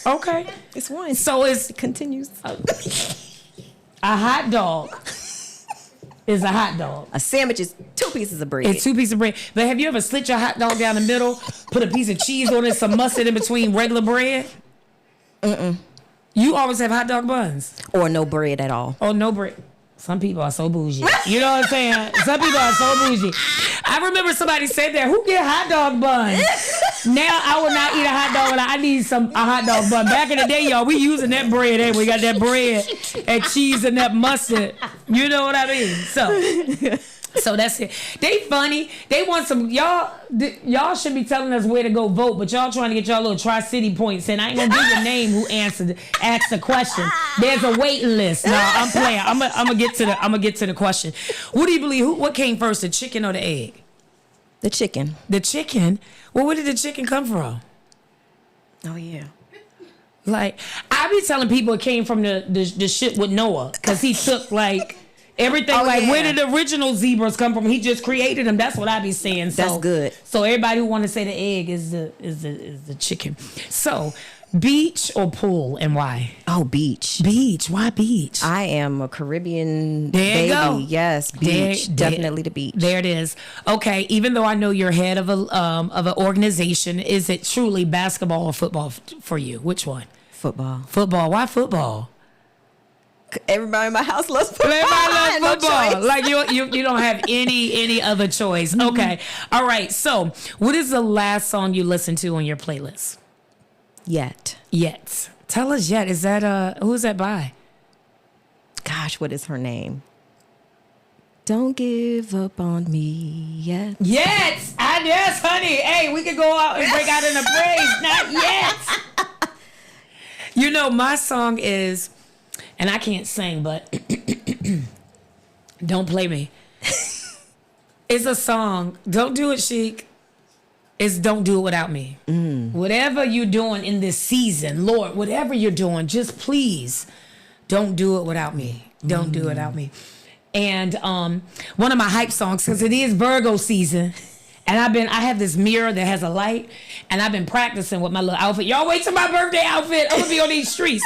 Speaker 1: Okay.
Speaker 2: It's 1.
Speaker 1: So
Speaker 2: It continues.
Speaker 1: a hot dog is a hot dog.
Speaker 2: A sandwich is 2 pieces of bread.
Speaker 1: It's 2 pieces of bread. But have you ever slit your hot dog down the middle, put a piece of cheese on it, some mustard in between regular bread? You always have hot dog buns.
Speaker 2: Or no bread at all.
Speaker 1: Oh, no bread. Some people are so bougie. You know what I'm saying? Some people are so bougie. I remember somebody said that. Who get hot dog buns? Now I will not eat a hot dog. I need a hot dog bun. Back in the day, y'all, we using that bread. Hey, we got that bread and cheese and that mustard. You know what I mean? So that's it. They funny. They want some y'all should be telling us where to go vote, but y'all trying to get y'all little Tri-City points, and I ain't gonna give your name who asked the question. There's a waiting list. No, I'm playing. I'm gonna get to the question. What do you believe? What came first, the chicken or the egg?
Speaker 2: The chicken.
Speaker 1: The chicken? Well, where did the chicken come from?
Speaker 2: Oh yeah.
Speaker 1: Like, I be telling people it came from the shit with Noah, because he took like everything. Where did the original zebras come from? He just created them. That's what I be saying. So,
Speaker 2: that's good.
Speaker 1: So everybody who want to say the egg is the chicken. So, beach or pool, and why?
Speaker 2: Oh, beach.
Speaker 1: Beach. Why beach?
Speaker 2: I am a Caribbean
Speaker 1: there
Speaker 2: baby.
Speaker 1: You go.
Speaker 2: Yes, beach. Definitely the beach.
Speaker 1: There it is. Okay. Even though I know you're head of an organization, is it truly basketball or football for you? Which one?
Speaker 2: Football.
Speaker 1: Football. Why football?
Speaker 2: Everybody in my house loves football.
Speaker 1: Everybody loves football. No, like you don't have any other choice. Okay. All right. So, what is the last song you listened to on your playlist?
Speaker 2: Yet.
Speaker 1: Tell us Yet. Is that who's that by?
Speaker 2: Gosh, what is her name? Don't give up on me yet.
Speaker 1: Yes, honey. Hey, we could go out and break out in a praise. Not yet. You know, my song is, and I can't sing, but don't play me. It's a song. Don't do it, Sheik. It's Don't Do It Without Me. Whatever you're doing in this season, Lord, whatever you're doing, just please don't do it without me. Don't do it without me. And one of my hype songs, because it is Virgo season, and I have this mirror that has a light, and I've been practicing with my little outfit. Y'all wait till my birthday outfit. I'm gonna be on these streets.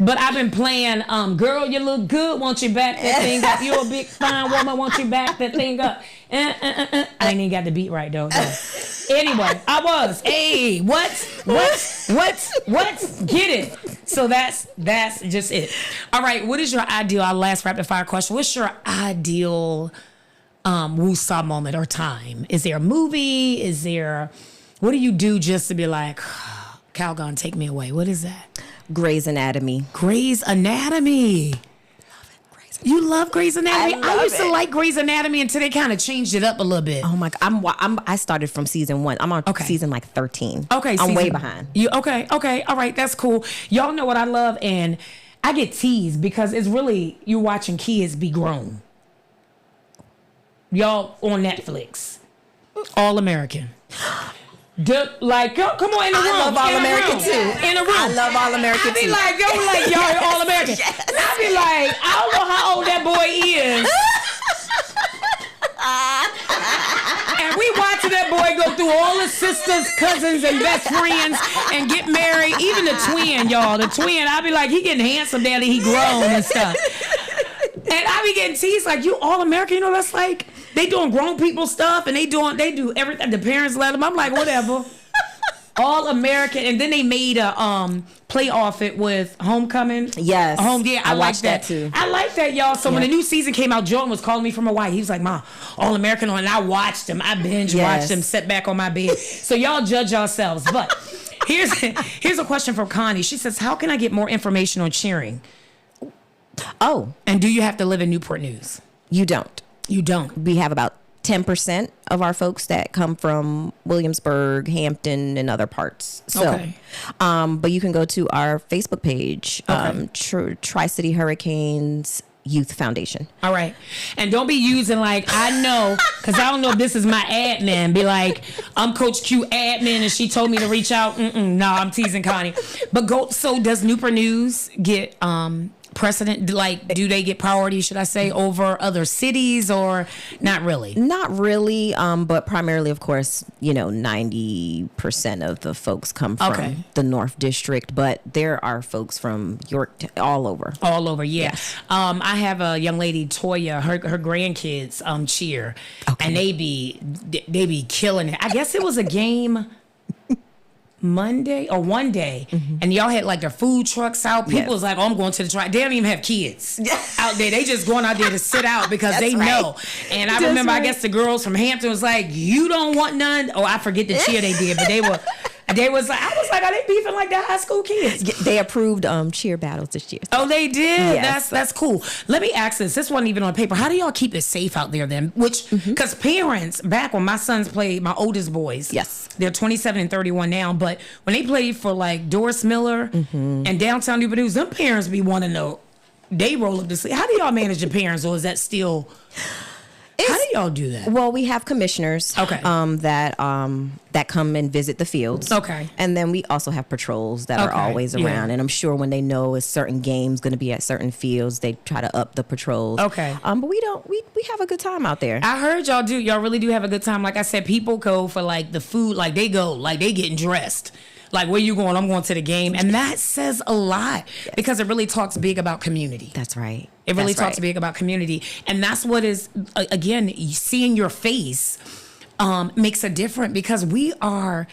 Speaker 1: But I've been playing, Girl, You Look Good, Want You Back That Thing Up. You're a big fine woman, want you back that thing up. I ain't even got the beat right though. Anyway, I was. Hey, what? Get it. So that's just it. All right, what is your ideal, our last rapid fire question, what's your ideal woosah moment or time? Is there a movie? What do you do just to be like, Calgon, take me away? What is that?
Speaker 2: Grey's Anatomy.
Speaker 1: Grey's Anatomy. You love Grey's Anatomy? I used to like Grey's Anatomy until they kind of changed it up a little bit.
Speaker 2: Oh my God. I started from season 1. I'm on season like 13.
Speaker 1: Okay.
Speaker 2: I'm way behind.
Speaker 1: Okay. All right. That's cool. Y'all know what I love. And I get teased because it's really, you're watching kids be grown. Y'all on Netflix. All American. Come on in the room.
Speaker 2: I love All American too.
Speaker 1: In the room.
Speaker 2: I love All American too.
Speaker 1: I be like, y'all All American.
Speaker 2: Yes.
Speaker 1: And I be like, I don't know how old that boy is. And we watching that boy go through all the sisters, cousins, and best friends and get married. Even the twin, y'all. The twin, I be like, he getting handsome now that he grown and stuff. And I be getting teased like, you all American, you know, that's like, they doing grown people stuff and they do everything. The parents let them. I'm like, whatever. All American. And then they made a play off it with Homecoming.
Speaker 2: Yes.
Speaker 1: Yeah,
Speaker 2: I watched that too.
Speaker 1: I like that, y'all. So when the new season came out, Jordan was calling me from Hawaii. He was like, "Ma, All American on," and I watched them. I binge watched them, sat back on my bed. So y'all judge yourselves. But here's a question from Connie. She says, "How can I get more information on cheering?"
Speaker 2: Oh.
Speaker 1: And do you have to live in Newport News?
Speaker 2: You don't.
Speaker 1: You don't.
Speaker 2: We have about 10% of our folks that come from Williamsburg, Hampton, and other parts. So,
Speaker 1: okay.
Speaker 2: But you can go to our Facebook page, Tri-City Hurricanes Youth Foundation.
Speaker 1: All right. And don't be using like, I know, because I don't know if this is my admin. Be like, I'm Coach Q admin and she told me to reach out. No, I'm teasing Connie. But so does Newport News get precedent? Like, do they get priority, should I say, over other cities or not really?
Speaker 2: Not really, but primarily, of course, 90% of the folks come from the North District, but there are folks from York all over.
Speaker 1: All over, yeah.
Speaker 2: Yes.
Speaker 1: I have a young lady, Toya, her grandkids cheer, and they be killing it. I guess it was a game Monday or one day, and y'all had like their food trucks out. People was like, "Oh, I'm going to the track." They don't even have kids out there. They just going out there to sit out because they know. And I remember, I guess the girls from Hampton was like, "You don't want none." Oh, I forget the cheer they did, but they were. I was like, are they beefing like the high school kids?
Speaker 2: They approved cheer battles this year.
Speaker 1: Oh, they did?
Speaker 2: Yes.
Speaker 1: That's cool. Let me ask this. This wasn't even on paper. How do y'all keep it safe out there then? Because parents, back when my sons played, my oldest boys.
Speaker 2: Yes.
Speaker 1: They're 27 and 31 now. But when they played for like Doris Miller and downtown Newport News, them parents be wanting to know. They roll up to sleep. How do y'all manage your parents, or is that still... How do y'all do that?
Speaker 2: Well, we have commissioners that come and visit the fields.
Speaker 1: Okay.
Speaker 2: And then we also have patrols that are always around. And I'm sure when they know a certain game's going to be at certain fields, they try to up the patrols.
Speaker 1: Okay.
Speaker 2: But we have a good time out there.
Speaker 1: I heard y'all do. Y'all really do have a good time. Like I said, people go for like the food. Like they getting dressed. Like, where you going? I'm going to the game. And that says a lot because it really talks big about community.
Speaker 2: That's right.
Speaker 1: It really talks big about community. And that's what is, again, seeing your face makes a difference because we're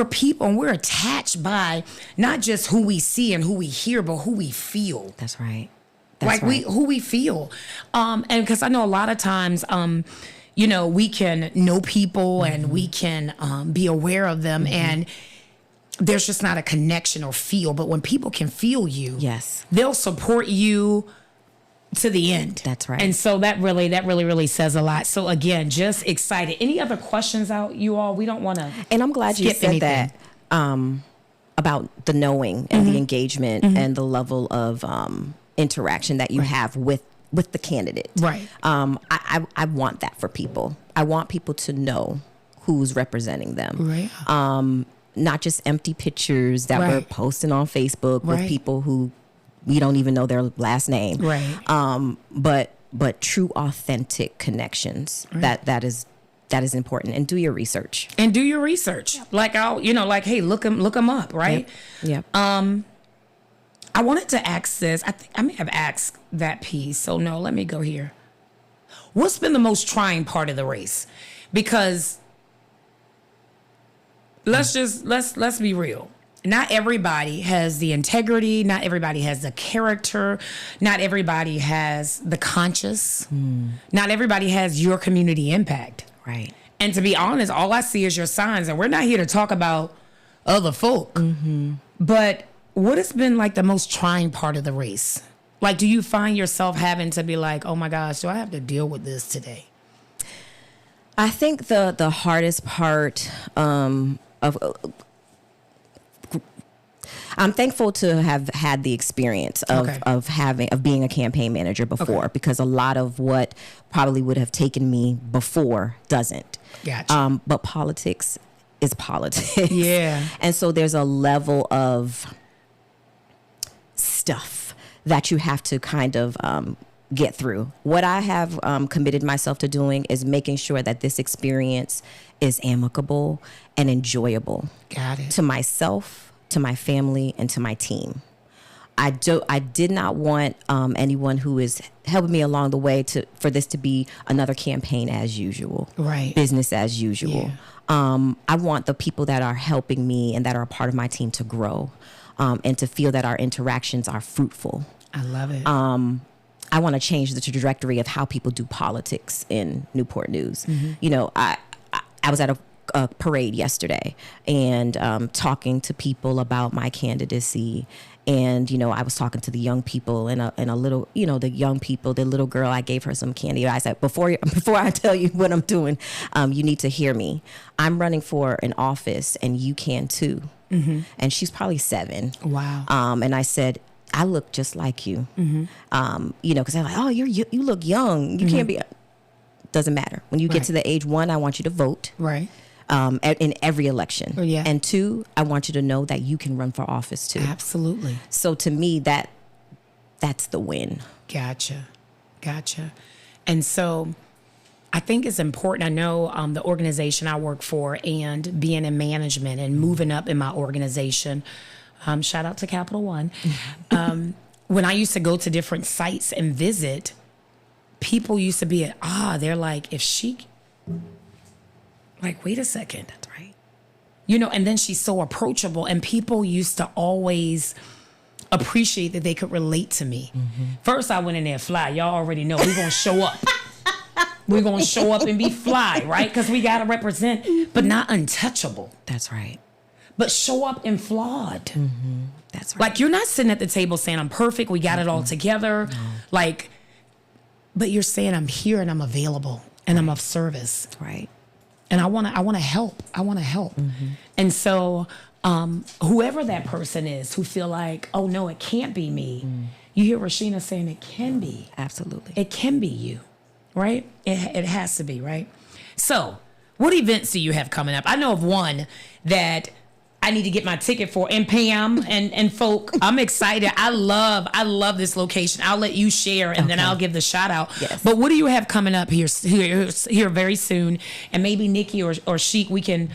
Speaker 1: people and we're attached by not just who we see and who we hear, but who we feel.
Speaker 2: That's right.
Speaker 1: Who we feel. And because I know a lot of times, we can know people and we can be aware of them and there's just not a connection or feel. But when people can feel you, they'll support you to the end.
Speaker 2: That's right.
Speaker 1: And so that really says a lot. So again, just excited. Any other questions out, you all? We don't want to.
Speaker 2: And I'm glad you said that about the knowing and the engagement and the level of interaction that you have with the candidate.
Speaker 1: Right.
Speaker 2: I want that for people. I want people to know who's representing them.
Speaker 1: Right.
Speaker 2: Not just empty pictures that we're posting on Facebook with people who we don't even know their last name.
Speaker 1: Right.
Speaker 2: But true, authentic connections. Right. That is important. And do your research. Like hey, look them up. Right. Yep.
Speaker 1: I wanted to ask this. I think I may have asked that piece. So no, let me go here. What's been the most trying part of the race? Because let's be real. Not everybody has the integrity. Not everybody has the character. Not everybody has the conscience. Not everybody has your community impact.
Speaker 2: Right.
Speaker 1: And to be honest, all I see is your signs. And we're not here to talk about other folk. But what has been like the most trying part of the race? Like, do you find yourself having to be like, oh my gosh, do I have to deal with this today?
Speaker 2: I think the hardest part I'm thankful to have had the experience of being a campaign manager before because a lot of what probably would have taken me before doesn't.
Speaker 1: Gotcha.
Speaker 2: But politics is politics.
Speaker 1: Yeah.
Speaker 2: And so there's a level of stuff that you have to kind of get through. What I have committed myself to doing is making sure that this experience is amicable and enjoyable.
Speaker 1: Got it.
Speaker 2: To myself, to my family, and to my team. I did not want anyone who is helping me along the way for this to be another campaign as usual.
Speaker 1: Right.
Speaker 2: Business as usual. Yeah. I want the people that are helping me and that are a part of my team to grow, and to feel that our interactions are fruitful.
Speaker 1: I love it.
Speaker 2: I want to change the trajectory of how people do politics in Newport News. You know, I was at a parade yesterday and talking to people about my candidacy. And, you know, I was talking to the young people and a little, you know, the young people, the little girl, I gave her some candy. I said, before I tell you what I'm doing, you need to hear me. I'm running for an office and you can too. And she's probably 7.
Speaker 1: Wow.
Speaker 2: And I said, I look just like you. You know, because they're like, oh, you look young. You can't be. Doesn't matter. When you get to the age 1, I want you to vote.
Speaker 1: Right.
Speaker 2: In every election.
Speaker 1: Yeah.
Speaker 2: And 2, I want you to know that you can run for office too.
Speaker 1: Absolutely.
Speaker 2: So to me, that's the win.
Speaker 1: Gotcha. And so I think it's important. I know the organization I work for and being in management and moving up in my organization, shout out to Capital One. When I used to go to different sites and visit, people used to be they're like, if she... Like, wait a second.
Speaker 2: That's right.
Speaker 1: You know, and then she's so approachable. And people used to always appreciate that they could relate to me. First, I went in there fly. Y'all already know we're going to show up. We're going to show up and be fly, right? Because we got to represent, but not untouchable.
Speaker 2: That's right.
Speaker 1: But show up and flawed.
Speaker 2: That's right.
Speaker 1: Like, you're not sitting at the table saying, I'm perfect. We got it all together. No. Like, but you're saying, I'm here and I'm available and I'm of service.
Speaker 2: Right.
Speaker 1: And I want to help. And so whoever that person is who feel like, oh, no, it can't be me. You hear Rasheena saying it can be.
Speaker 2: Absolutely.
Speaker 1: It can be you, right? It has to be, right? So what events do you have coming up? I know of one that I need to get my ticket for. And Pam and folk, I'm excited. I love this location. I'll let you share and then I'll give the shout out.
Speaker 2: Yes.
Speaker 1: But what do you have coming up here very soon? And maybe Nikki or Sheik, we can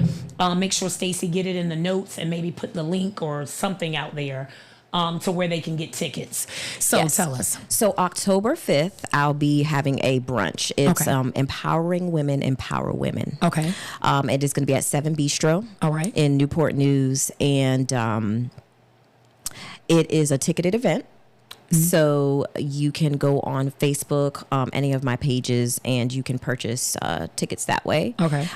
Speaker 1: make sure Stacy get it in the notes and maybe put the link or something out there to where they can get tickets. So
Speaker 2: yes.
Speaker 1: Tell us.
Speaker 2: So October 5th, I'll be having a brunch. It's Empowering Women, Empower Women.
Speaker 1: Okay.
Speaker 2: It is going to be at 7 Bistro.
Speaker 1: All right.
Speaker 2: In Newport News. And it is a ticketed event. So you can go on Facebook, any of my pages, and you can purchase tickets that way.
Speaker 1: Okay.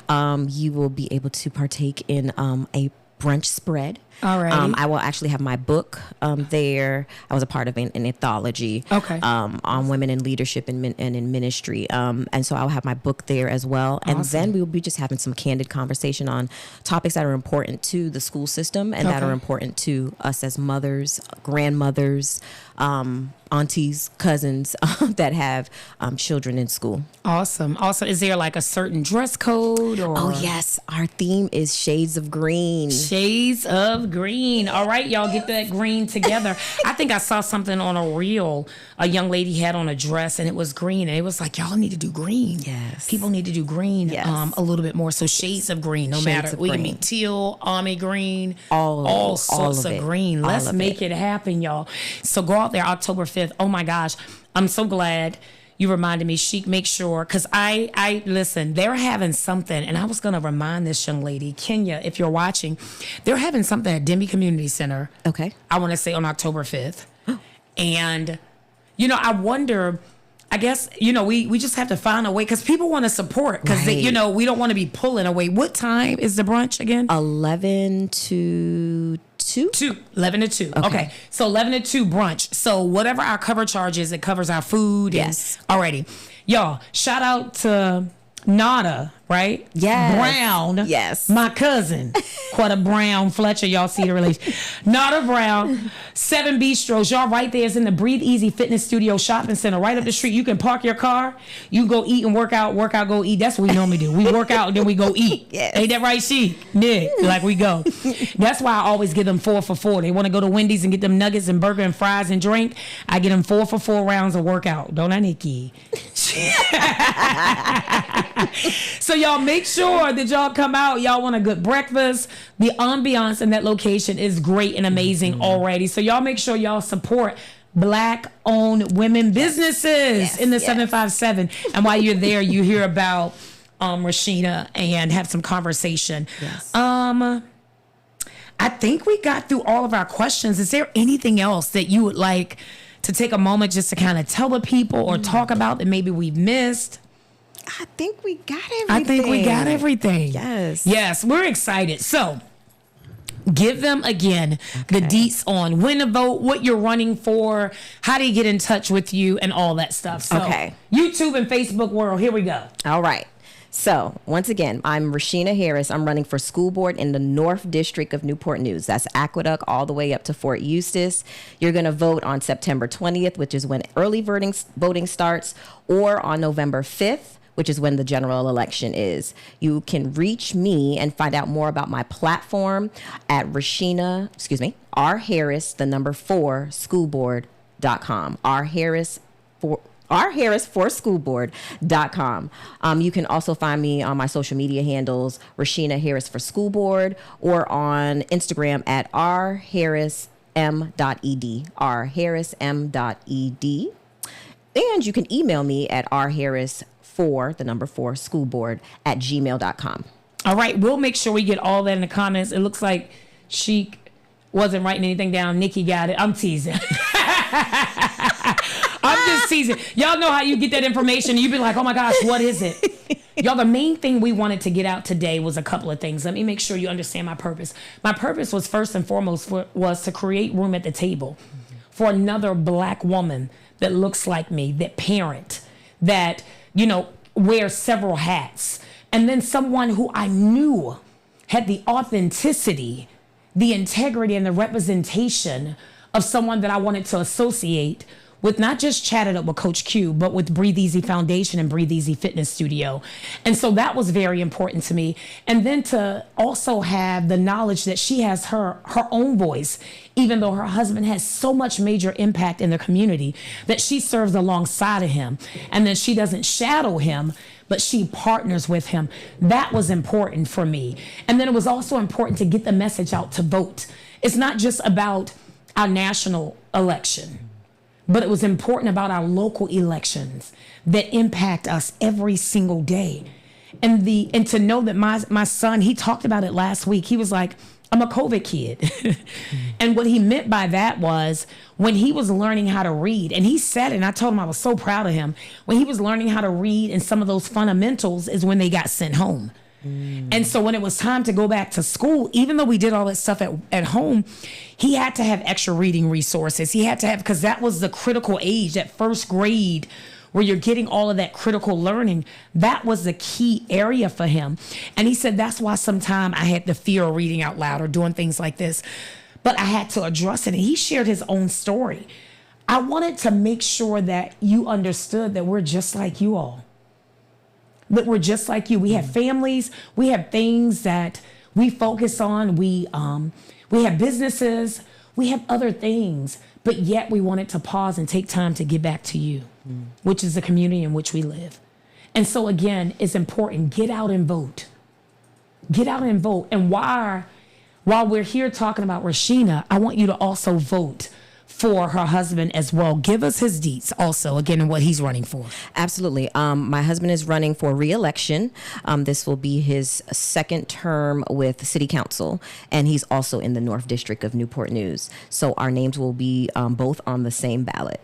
Speaker 2: You will be able to partake in a brunch spread.
Speaker 1: All right.
Speaker 2: I will actually have my book there. I was a part of an anthology on women in leadership and in ministry. And so I'll have my book there as well.
Speaker 1: Awesome.
Speaker 2: And then we will be just having some candid conversation on topics that are important to the school system and that are important to us as mothers, grandmothers, aunties, cousins that have children in school.
Speaker 1: Awesome. Also, is there like a certain dress code? Or?
Speaker 2: Oh, yes. Our theme is Shades of Green.
Speaker 1: Shades of Green. All right, y'all get that green together. I think I saw something on a reel. A young lady had on a dress and it was green. And it was like, y'all need to do green.
Speaker 2: Yes.
Speaker 1: People need to do green a little bit more. So Shades of Green, no matter. We can be teal, army green, all sorts of green. Let's make it happen, y'all. So go out there October 5th. Oh my gosh. I'm so glad you reminded me, Sheik, make sure, because I listen, they're having something, and I was going to remind this young lady, Kenya, if you're watching, they're having something at Denby Community Center. Okay. I want to say on October 5th. And, you know, I wonder, I guess, you know, we just have to find a way, because people want to support, because, you know, we don't want to be pulling away. What time is the brunch again?
Speaker 2: 11 to 2?
Speaker 1: 11 to 2. Okay. So 11 to 2 brunch. So whatever our cover charge is, it covers our food.
Speaker 2: Yes.
Speaker 1: Alrighty. Y'all, shout out to Nada, right?
Speaker 2: Yes.
Speaker 1: Brown.
Speaker 2: Yes.
Speaker 1: My cousin, Quetta Brown Fletcher. Y'all see the relation. Nada Brown, 7 Bistros. Y'all right there is in the Breathe Easy Fitness Studio Shopping Center right up the street. You can park your car. You go eat and work out, go eat. That's what we normally do. We work out and then we go eat.
Speaker 2: Yes.
Speaker 1: Ain't that right, Chic? Nick, like we go. That's why I always give them 4 for 4. They want to go to Wendy's and get them nuggets and burger and fries and drink. I get them 4 for 4 rounds of workout. Don't I, Nikki? So y'all make sure that y'all come out. Y'all want a good breakfast. The ambiance in that location is great and amazing already. So y'all make sure y'all support Black-owned women businesses in the 757. And while you're there, you hear about Rasheena and have some conversation.
Speaker 2: Yes.
Speaker 1: I think we got through all of our questions. Is there anything else that you would like to take a moment just to kind of tell the people or talk about that maybe we've missed?
Speaker 2: I think we got everything.
Speaker 1: I think we got everything.
Speaker 2: Yes.
Speaker 1: Yes, we're excited. So give them again the deets on when to vote, what you're running for, how do you get in touch with you, and all that stuff. So YouTube and Facebook world, here we go.
Speaker 2: All right. So, once again, I'm Rasheena Harris. I'm running for school board in the North District of Newport News. That's Aqueduct all the way up to Fort Eustis. You're going to vote on September 20th, which is when early voting starts, or on November 5th, which is when the general election is. You can reach me and find out more about my platform at R Harris, the number 4, schoolboard.com. rharris4schoolboard.com. You can also find me on my social media handles, Rasheena Harris for School Board, or on Instagram at rharrism.ed, rharrism.ed. And you can email me at rharris4, the number 4, schoolboard at gmail.com.
Speaker 1: All right, we'll make sure we get all that in the comments. It looks like she wasn't writing anything down. Nikki got it. I'm teasing. I'm just teasing. Y'all know how you get that information and you be like, oh my gosh, what is it? Y'all, the main thing we wanted to get out today was a couple of things. Let me make sure you understand my purpose. My purpose was first and foremost was to create room at the table for another Black woman that looks like me, that parent, that, wears several hats. And then someone who I knew had the authenticity, the integrity, and the representation of someone that I wanted to associate with, not just Chat It Up with Coach Q, but with Breathe Easy Foundation and Breathe Easy Fitness Studio. And so that was very important to me. And then to also have the knowledge that she has her own voice, even though her husband has so much major impact in the community, that she serves alongside of him. And then she doesn't shadow him, but she partners with him. That was important for me. And then it was also important to get the message out to vote. It's not just about our national election, but it was important about our local elections that impact us every single day. And to know that my son, he talked about it last week. He was like, I'm a COVID kid. And what he meant by that was when he was learning how to read, and he said it, and I told him I was so proud of him, when he was learning how to read and some of those fundamentals is when they got sent home. And so when it was time to go back to school, even though we did all that stuff at home, he had to have extra reading resources. He had to have, because that was the critical age, that first grade where you're getting all of that critical learning. That was the key area for him. And he said, that's why sometimes I had the fear of reading out loud or doing things like this, but I had to address it. And he shared his own story. I wanted to make sure that you understood that we're just like you all. That we're just like you. We have families. We have things that we focus on. We have businesses. We have other things. But yet we wanted to pause and take time to get back to you, which is the community in which we live. And so, again, it's important. Get out and vote. Get out and vote. And while we're here talking about Rasheena, I want you to also vote for her husband as well. Give us his deets also, again, and what he's running for.
Speaker 2: Absolutely. My husband is running for re-election. This will be his second term with City Council, and he's also in the North District of Newport News. So our names will be both on the same ballot.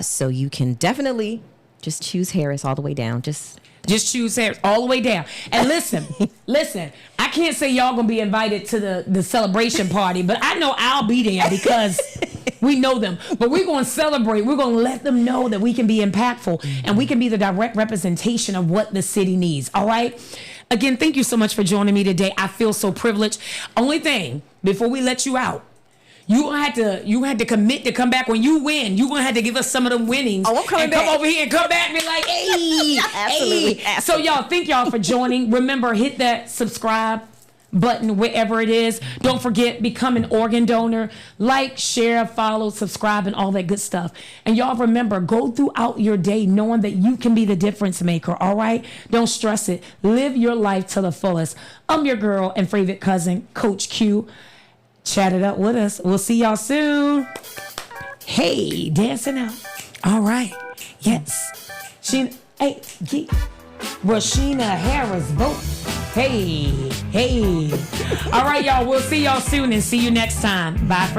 Speaker 2: So you can definitely just choose Harris all the way down. Just
Speaker 1: choose Harris all the way down. And listen, I can't say y'all gonna be invited to the celebration party, but I know I'll be there because We know them, but we're going to celebrate. We're going to let them know that we can be impactful and we can be the direct representation of what the city needs. All right. Again, thank you so much for joining me today. I feel so privileged. Only thing before we let you out, you had to commit to come back when you win. You're gonna have to give us some of them winnings.
Speaker 2: Oh, I'm coming
Speaker 1: and
Speaker 2: back.
Speaker 1: Come over here and come back and be like, hey,
Speaker 2: Absolutely.
Speaker 1: hey. So y'all, thank y'all for joining. Remember, hit that subscribe button wherever it is. Don't forget, become an organ donor. Like, share, follow, subscribe, and all that good stuff. And y'all remember, go throughout your day knowing that you can be the difference maker. All right? Don't stress it. Live your life to the fullest. I'm your girl and favorite cousin, Coach Q. Chat it up with us. We'll see y'all soon. Hey, dancing out. All right. Yes. Rasheena Harris, vote. Hey. All right, y'all. We'll see y'all soon and see you next time. Bye for